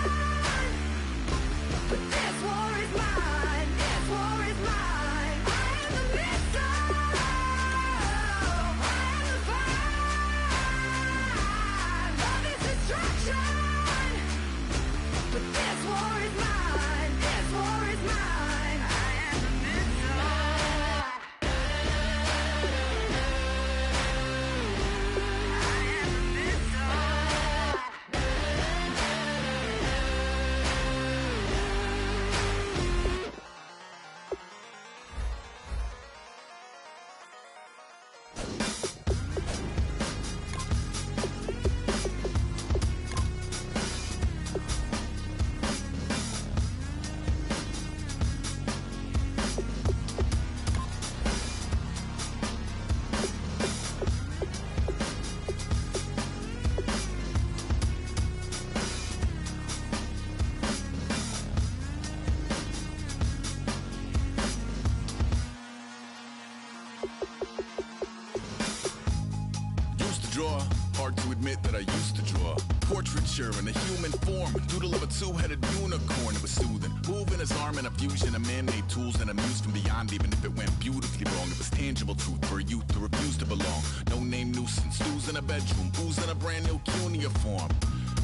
But this war is mine. This war is mine. I am the missile. I am the fire. Love is destruction. But this war is mine. This war is mine. I am the missile. I am the missile. Used to draw, hard to admit that I used to draw. Portraiture in a human form, doodle of a two-headed unicorn. It was soothing, moving his arm in a fusion of man-made tools and a muse from beyond. Even if it went beautifully wrong, it was tangible truth for a youth who refused to belong. No name nuisance, stews in a bedroom, booze in a brand new cuneiform.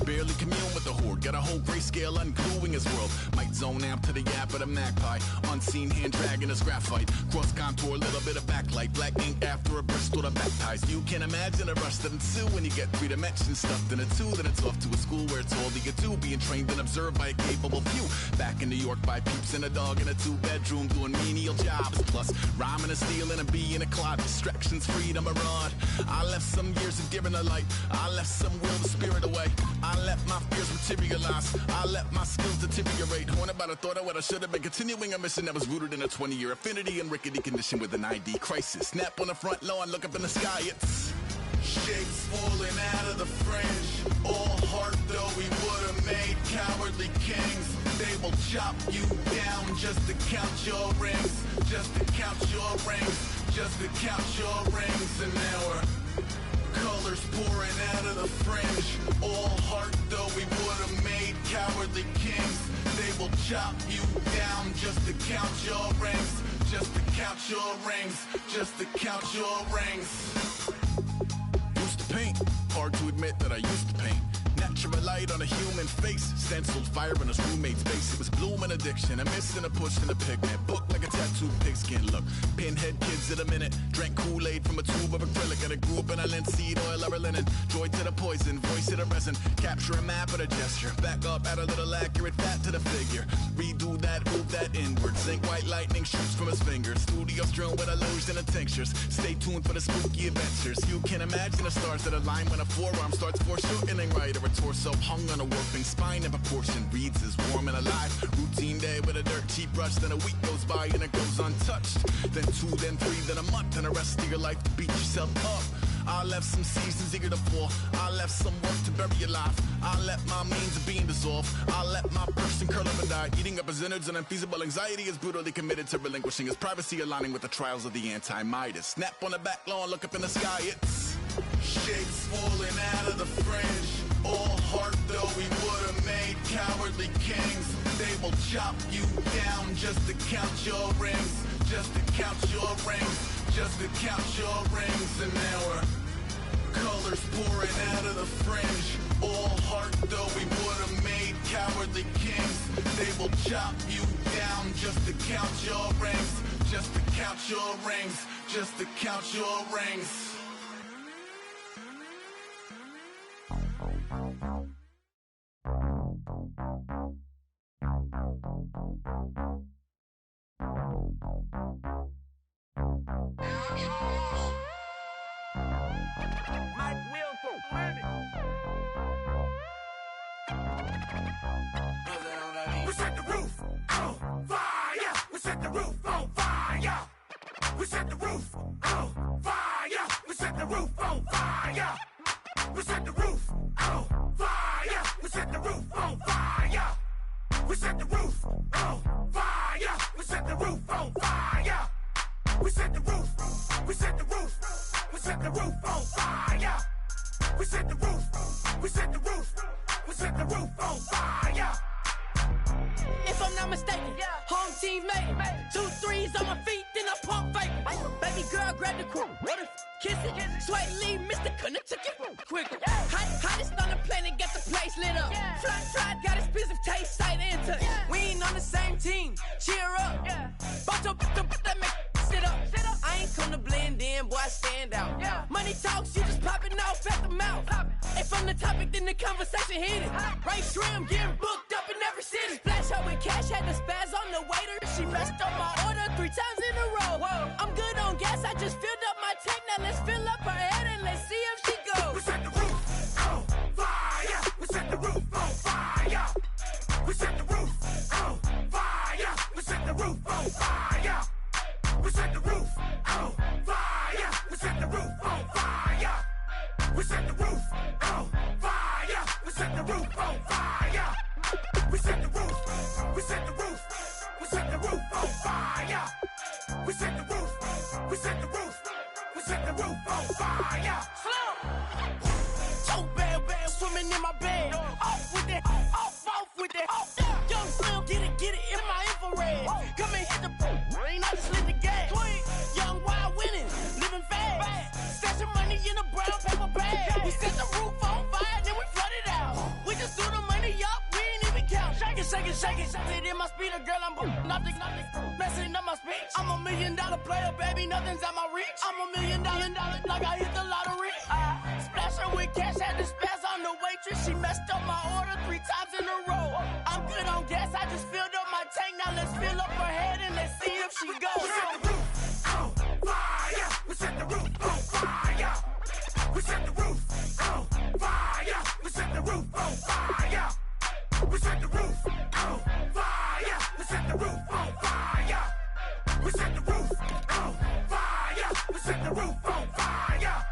Barely commune with the horde, got a whole grayscale ungluing his world. Might zone amp to the yap of the magpie, unseen hand dragging his graphite. Cross contour, little bit of backlight, black ink after a Bristol to back ties. You can imagine a rush that ensue when you get three dimensions stuffed in a two. Then it's off to a school where it's all that you do, being trained and observed by a capable few. Back in New York by peeps and a dog in a two-bedroom doing menial jobs. Plus rhyming and stealing and being a clod, distractions, freedom, a rod. I left some years of giving a light, I left some will the spirit away. I let my fears materialize, I let my skills deteriorate. Horn about a thought of what I should have been, continuing a mission that was rooted in a 20-year affinity and rickety condition with an ID crisis. Snap on the front lawn, look up in the sky, it's shapes falling out of the fringe. All heart though we would have made cowardly kings. They will chop you down just to count your rings, just to count your rings, just to count your rings. And now we're colors pouring out of the fringe. All heart though we would have made cowardly kings. They will chop you down just to count your rings, just to count your rings, just to count your rings. Used to paint, hard to admit that I used to paint. Natural light on a human face, stenciled fire in his roommate's face. It was blooming addiction, a missing a push in a pigment. Book like a tattooed pigskin look. Pinhead kids in a minute, drank Kool-Aid from a tube of acrylic. And I grew up in a linseed oil or a linen. Joy to the poison, voice to the resin. Capture a map of a gesture, back up, add a little accurate fat to the figure. Redo that, move that inward. Zinc white lightning shoots from his fingers. Studio strewn with illusion and tinctures. Stay tuned for the spooky adventures. You can imagine the stars that align when a forearm starts foreshortening right, or a torso hung on a warping spine in proportion. Reads as warm and alive. Routine day with a dirt cheap brush. Then a week goes by and it goes untouched. Then 2, then 3, then a month, and the rest of your life to beat yourself up. I left some seasons eager to fall. I left some work to bury alive. I let my means of being dissolve. I let my person curl up and die. Eating up his innards and unfeasible anxiety is brutally committed to relinquishing his privacy, aligning with the trials of the anti-Midas. Snap on the back lawn, look up in the sky, it's shapes falling out of the fringe. All heart though we would have made cowardly kings. They will chop you down just to count your rings, just to count your rings, just to count your rings. And now we're colors pouring out of the fringe. All heart though we would have made cowardly kings. They will chop you down just to count your rings, just to count your rings, just to count your rings. We set the roof on fire. We set the roof on fire. We set the roof on fire. We set the roof on fire. We set the roof on fire. We set the roof on fire. We set the roof on fire. We set the roof on fire. We set the roof. We set the roof. We set the roof on fire. We set the roof. We set the roof. We set the roof roof on fire. If I'm not mistaken, home team made it. 2 threes on my feet, then I pump fake. Baby girl, grab the quick. What if kiss it? Sweat leave, Mr. Couldn't took it quicker. Hottest on the planet, got the place lit up. Fly, got expensive taste, sight into. We ain't on the same team. Cheer up. Boto, that make sit up. I ain't come to blend in, boy, I stand out. Money talks, you just popping off at the mouth. If I'm the topic, then the conversation hit it. Right shrimp, getting booked up in every city. Splash her with cash, had the spaz on the waiter. She messed up my order 3 times in a row. I'm good on gas, I just filled up my tank. Now let's fill up her head and let's see if she goes. We set the roof on fire. We set the roof on fire. We set the roof on fire. We set the roof on fire. We set the roof on fire. We set the roof on fire. We set the roof on fire. We set the roof on fire. We set the roof. We set the roof. We set the roof on fire. We set the roof. We set the roof. We set the roof on fire. So bad, swimming in my bed. Off with that, off with that. Young Slim, get it in my infrared. Come and hit the rain, I just lit the gas. Young wild winning, living fast. Stashing money in a brown paper bag. We set the roof on fire, then we flood it out. We just threw the money up, we ain't even count. Shake it. It in my speeder, girl, I'm nothing. Messing up my speech. I'm $1 million player, baby, nothing's at my reach. I'm $1 million, like I hit the lottery. Splash her with cash, had the spaz on the waitress. She messed up my order 3 times in a row. I'm good on gas, I just filled up my tank. Now let's fill up her head and let's see if she goes. We set the roof on fire. We set the roof on fire. We set the roof on fire. We set the roof on fire. We set the roof on fire. We set the roof on fire. We set the roof on fire. We set the roof on fire.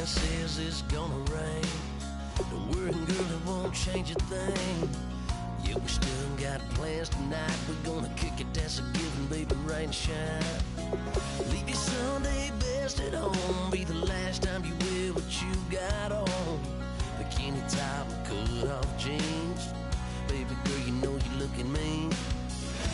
man says it's gonna rain. Don't worry, girl, it won't change a thing. Yeah, we still got plans tonight. We're gonna kick it, that's a given, baby, rain and shine. Leave your Sunday best at home. Be the last time you wear what you got on. Bikini top and cut off jeans. Baby girl, you know you're looking mean.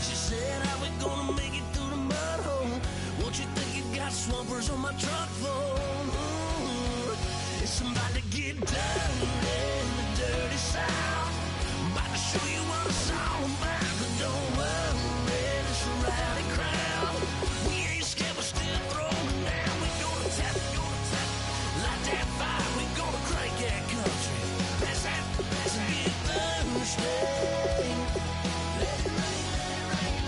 She said, how we gonna make it through the mud hole? Won't you think you got swampers on my truck phone? Ooh, it's about to get dirty in the dirty South. I'm about to show you what it's all about. But don't worry, it's a rowdy crowd. We ain't scared, we're still throwing down. We gonna tap, light that fire. We gonna crank that country. That's get Thursday. Let it rain.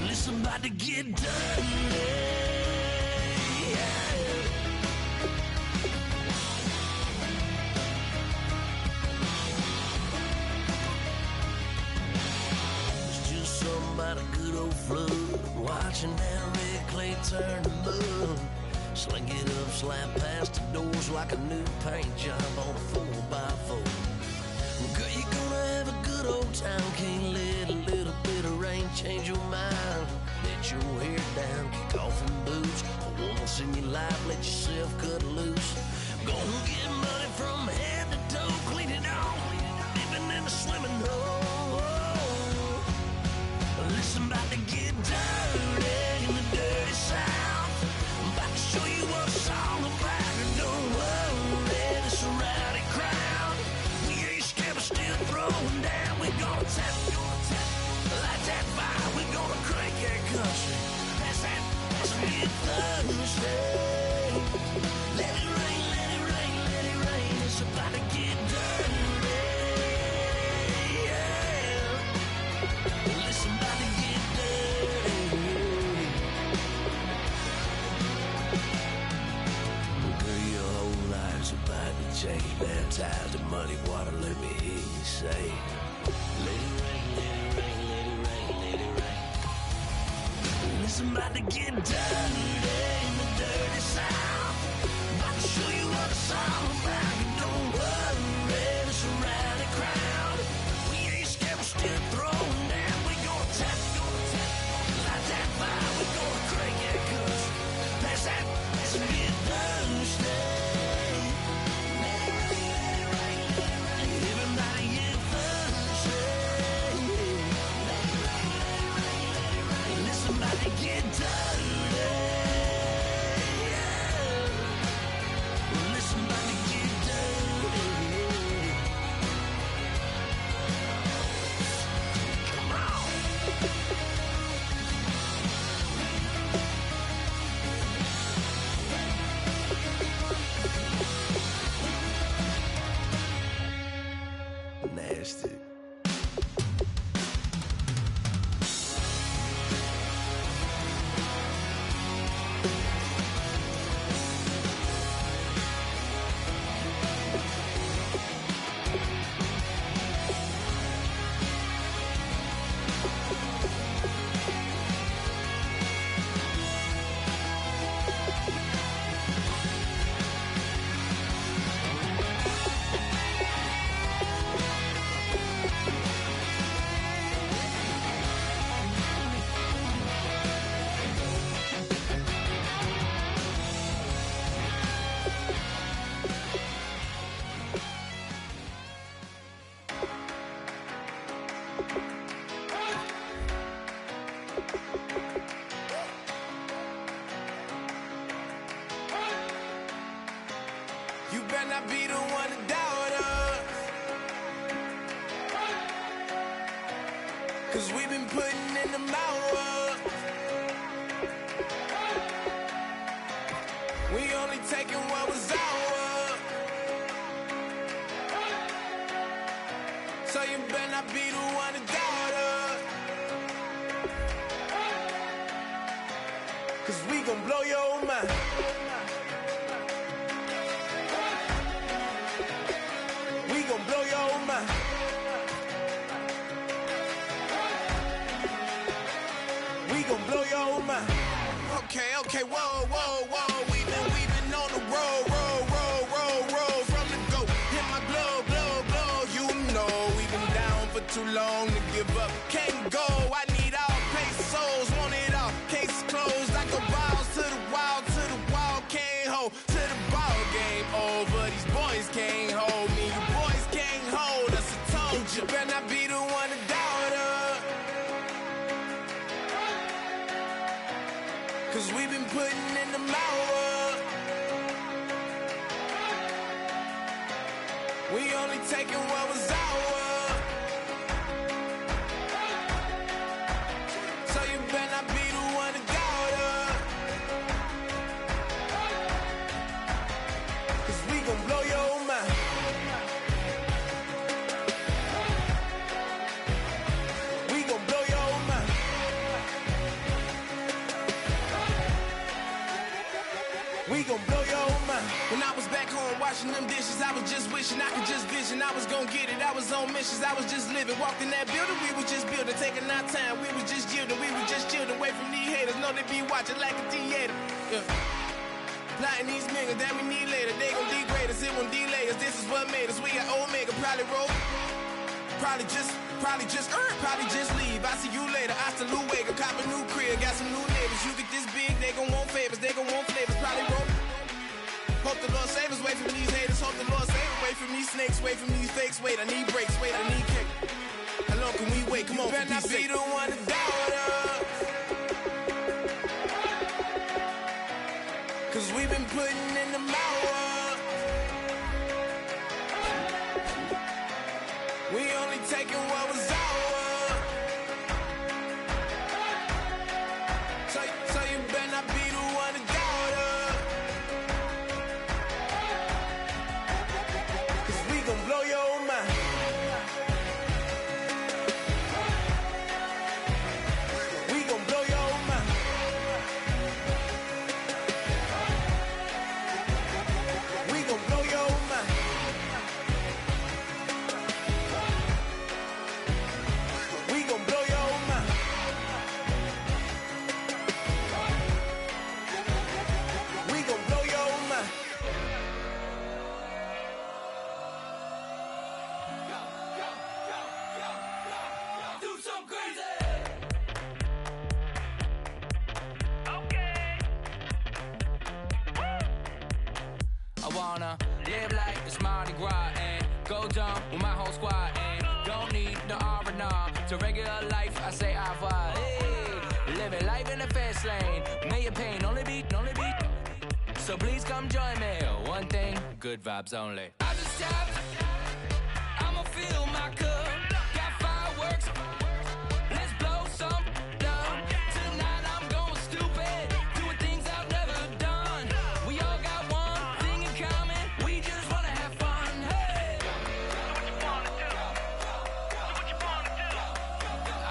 Well, it's about to get dirty. About a good old flood, watching that red clay turn to mud. Sling it up, slap past the doors like a new paint job on a 4x4. Girl, you're gonna have a good old time. Can't let a little bit of rain change your mind. Let your hair down, kick off in boots. Once in your life, let yourself cut loose. Gonna get money from head to toe, clean it off, living in a swimming hole. Listen, about to get dirty in the dirty South. I'm about to show you what it's all about. And don't worry, it's a rowdy crowd. We ain't scared, we're still throwing down. We're gonna tap, light that fire. We're gonna crank that country. That's get Thursday. Let it rain, let it rain, let it rain. It's about to get dirty. Change, baptized in muddy water, let me hear you say, let it rain, let it rain, let it rain, let it rain. Listen, about to get dirty in the dirty South. About to show you what it's all about. But don't worry, it's a rowdy crowd. We ain't scared, we're still throwing down. We gonna tap, light that fire. We gonna crank that country. That's get Thursday. Get dirty. Listen, about to get dirty. Come on. Nasty. not be the one to doubt us, 'cause we've been putting in the hours. We only taking what was ours, so you better not be the one to doubt us, 'cause we gon' blow your mind. Blow your mind. We gon' blow your mind. Okay, whoa. We've been on the road. too long to give up. Can't go, I need all pesos, want it all. Case closed, I go balls to the wall, can't hold. To the ball game over, these boys can't hold me. You boys can't hold us, I told you. Better not be the one to doubt us. Cause we've been putting in the hours. We only taking what was ours. So you better not be the one to doubt us. Cause we gon' blow your mind. We gon' blow your mind. We gon' blow your mind. When I was back home washing them dishes, I was just wishing I could just vision. I was gon' get it, I was on missions, I was just living. Walked in that building, we was just building, taking our time. We was just yielding, we was just chilling. Away from these haters, know they be watching like a theater. Yeah. Plotting these niggas that we need later. They gon' degrade us, it won't delay us. This is what made us. We got Omega, probably roll. Probably just leave. I see you later. I salute Wake, cop a new crib, got some new neighbors. You get this big, they gon' want favors, they gon' want flavors. Probably roll. Hope the Lord save us, wait from these haters. Hope the Lord save us, wait from these snakes, wait from these fakes. Wait, I need breaks, wait, I need kick. How long can we wait? Come on, better not be the one to doubt us. Cause we've been putting in the hours. We only taking what was ours. So you better not be the one to doubt us. Cause we gon' blow your mind. We gon' blow your mind. We gon' blow your mind. We gon' blow your mind. We gon' blow your mind. Do something crazy. I wanna live like it's Mardi Gras and go dumb with my whole squad and don't need the R&R to regular life. I say au revoir. Hey, living life in the fast lane. May your pain only beat. So please come join me. One thing, good vibes only. I just tap. I'ma fill my cup. Got fireworks. Let's blow some dumb. Tonight I'm going stupid. Doing things I've never done. We all got one thing in common. We just wanna have fun. Hey.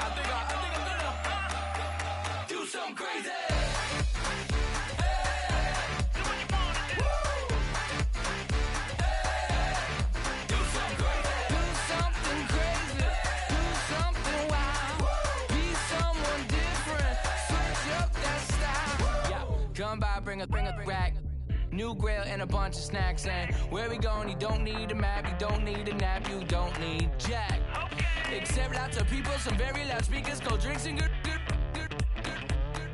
I think I'm gonna do something crazy. Come by, bring a rack. New grill and a bunch of snacks. And where we going, you don't need a map. You don't need a nap. You don't need jack. Except lots of people, some very loud speakers, cold drinks and good.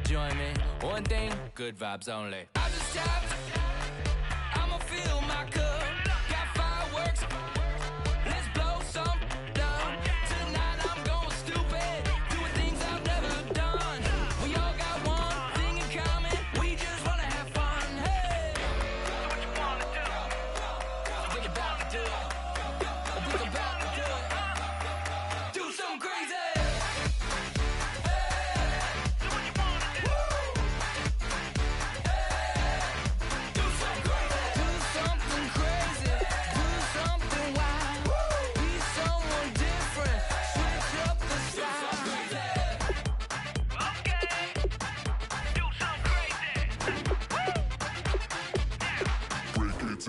Join me. One thing, good vibes only. I just tap. I'ma fill my cup. Got fireworks. Let's blow some dumb. Tonight I'm going stupid. Doing things I've never done. We all got one thing in common. We just wanna have fun. Hey. What you wanna do? We about to do it. We about to do it. Do something crazy.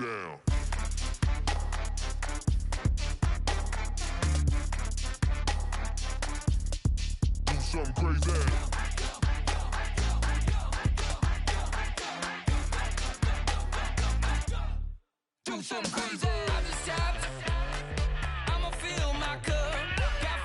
Down. Do something crazy. Do something crazy. I just tapped. I'ma fill my cup. Got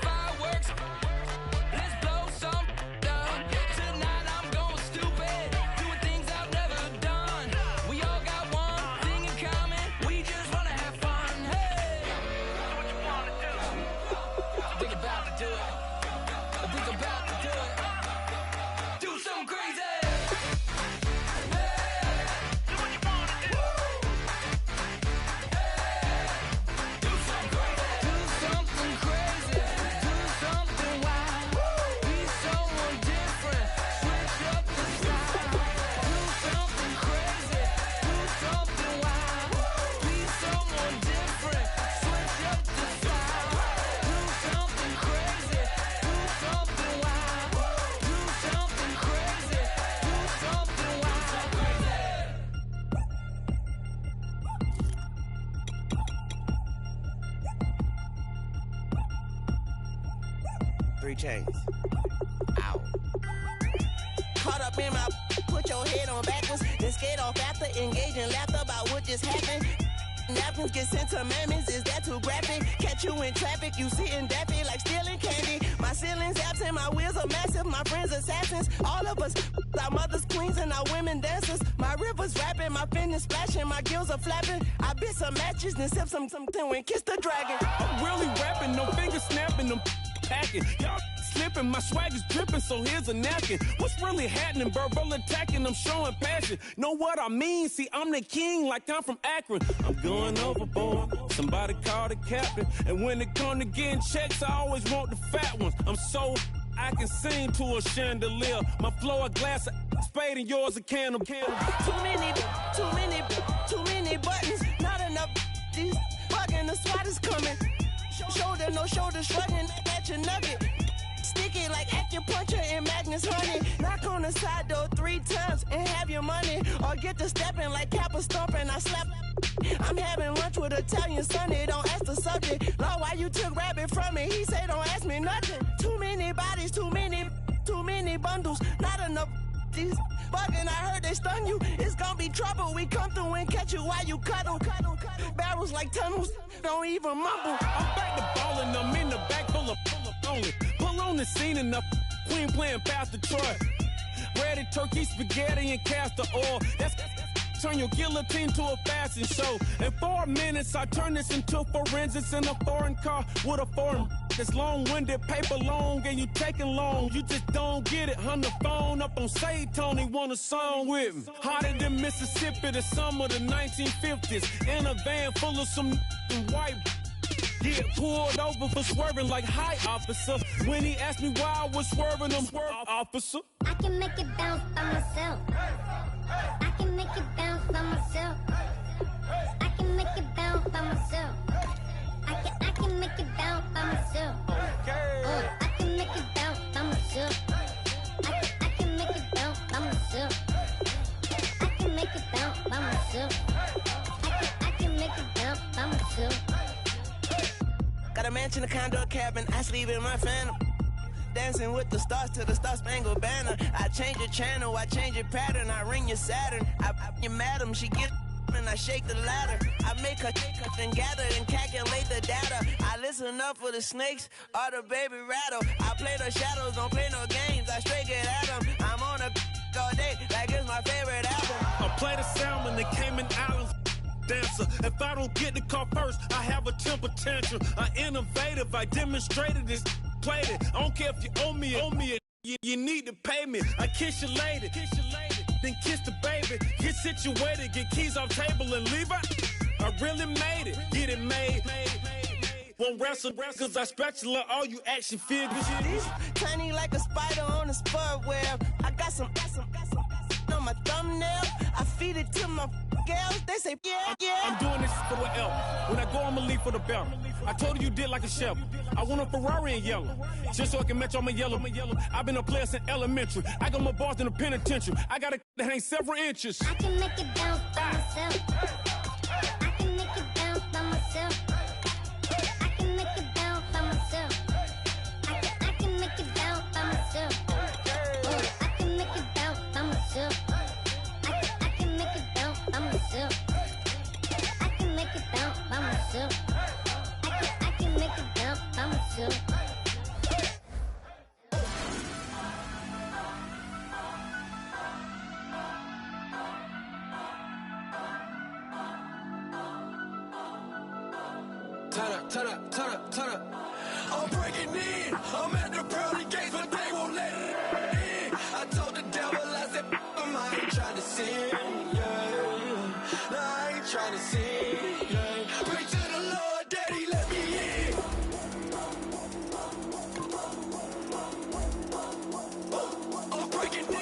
3 chains. Ow. Caught up in my, put your head on backwards, then skate off after, engage in laughter about what just happened. Napkins get sent to mammies, is that too graphic? Catch you in traffic, you sitting daffy like stealing candy. My ceiling's absent, my wheels are massive, my friends assassins. All of us, our mothers queens and our women dancers. My rivers rapping, my fingers splashing, my gills are flapping. I bit some matches, then sip something and kiss the dragon. I'm really rapping, no fingers snapping, I'm packing. Y'all slipping, my swag is dripping, so here's a napkin. What's really happening? Verbal attacking, I'm showing passion. Know what I mean? See, I'm the king like I'm from Akron. I'm going overboard, somebody call the captain. And when it come to getting checks, I always want the fat ones. I'm so I can sing to a chandelier. My flow a glass of spade and yours a can of candle. Too many buttons, not enough. These bugging, the SWAT is coming. Shoulder, no shoulder shrugging at your nugget. Sticky like acupuncture in Magnus Honey. Knock on the side door 3 times and have your money. Or get to stepping like Kappa stomping. I slap. I'm having lunch with Italian Sonny. Don't ask the subject. Lord, why you took rabbit from me? He say don't ask me nothing. Too many bodies, too many bundles. Not enough. These bugging, I heard they stun you. It's gonna be trouble. We come through and catch you while you cuddle. Barrels like tunnels. Don't even mumble. I'm back to ballin', I'm in the back full of only. Pull on the scene enough. Queen playing Pastor Troy. Ready turkey, spaghetti, and castor oil. That's turn your guillotine to a fashion show. In 4 minutes, I turn this into forensics in a foreign car with a foreign. It's long-winded, paper long, and you taking long. You just don't get it. On the phone up on Say Tony, want a song with me. Hotter than Mississippi, the summer of the 1950s. In a van full of some white. Get pulled over for swerving like hi, officer. When he asked me why I was swerving, I'm officer. I can make it bounce by myself. I can make it bounce by myself. I can make it bounce by myself. I can make it bounce by myself. I can make it bounce by myself. I can make it bounce by myself. I can make it bounce by myself. I can make it bounce by myself. Got a mansion, a condo, a cabin. I sleep in my phantom. Dancing with the stars to the Star-Spangled Banner. I change your channel, I change your pattern. I ring your Saturn. I your madam, she get and I shake the ladder. I make her then gather and calculate the data. I listen up for the snakes or the baby rattle. I play the shadows, don't play no games. I straight get at them. I'm on a all day like it's my favorite album. I play the salmon, the Cayman Islands. Dancer. If I don't get the car first, I have a temper tantrum. I innovative, I demonstrated this, played it. I don't care if you owe me it. You need to pay me. I kiss your lady, then kiss the baby. Get situated, get keys off table and leave her. I really made it, get it made. Won't wrestle, cause I spatula all you action figures. Tiny like a spider on a spud web. I got some on my thumbnail. I feed it to my girls. They say, yeah. I'm doing this for the L. When I go, I'ma leave for the belt. I told you did like a chef. I want a Ferrari in yellow, just so I can match all my yellow. I've been a player since elementary. I got more bars than a penitentiary. I got a that ain't several inches. I can make it bounce by myself. I can make it bounce by myself. I can make it bounce by myself. I can make it bounce by myself. I can make it bounce by myself. I can make it bounce by myself. I can make it bounce by myself. I can make it bounce by myself. Turn up. I'm breaking in. I'm at the pearly gates, but they won't let it in. I told the devil, I said, I ain't trying to sin, yeah. No, I ain't trying to sin, yeah. Pray to the Lord, Daddy, let me in. I'm breaking in.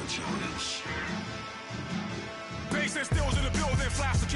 childish. Bass and stills in the building, flash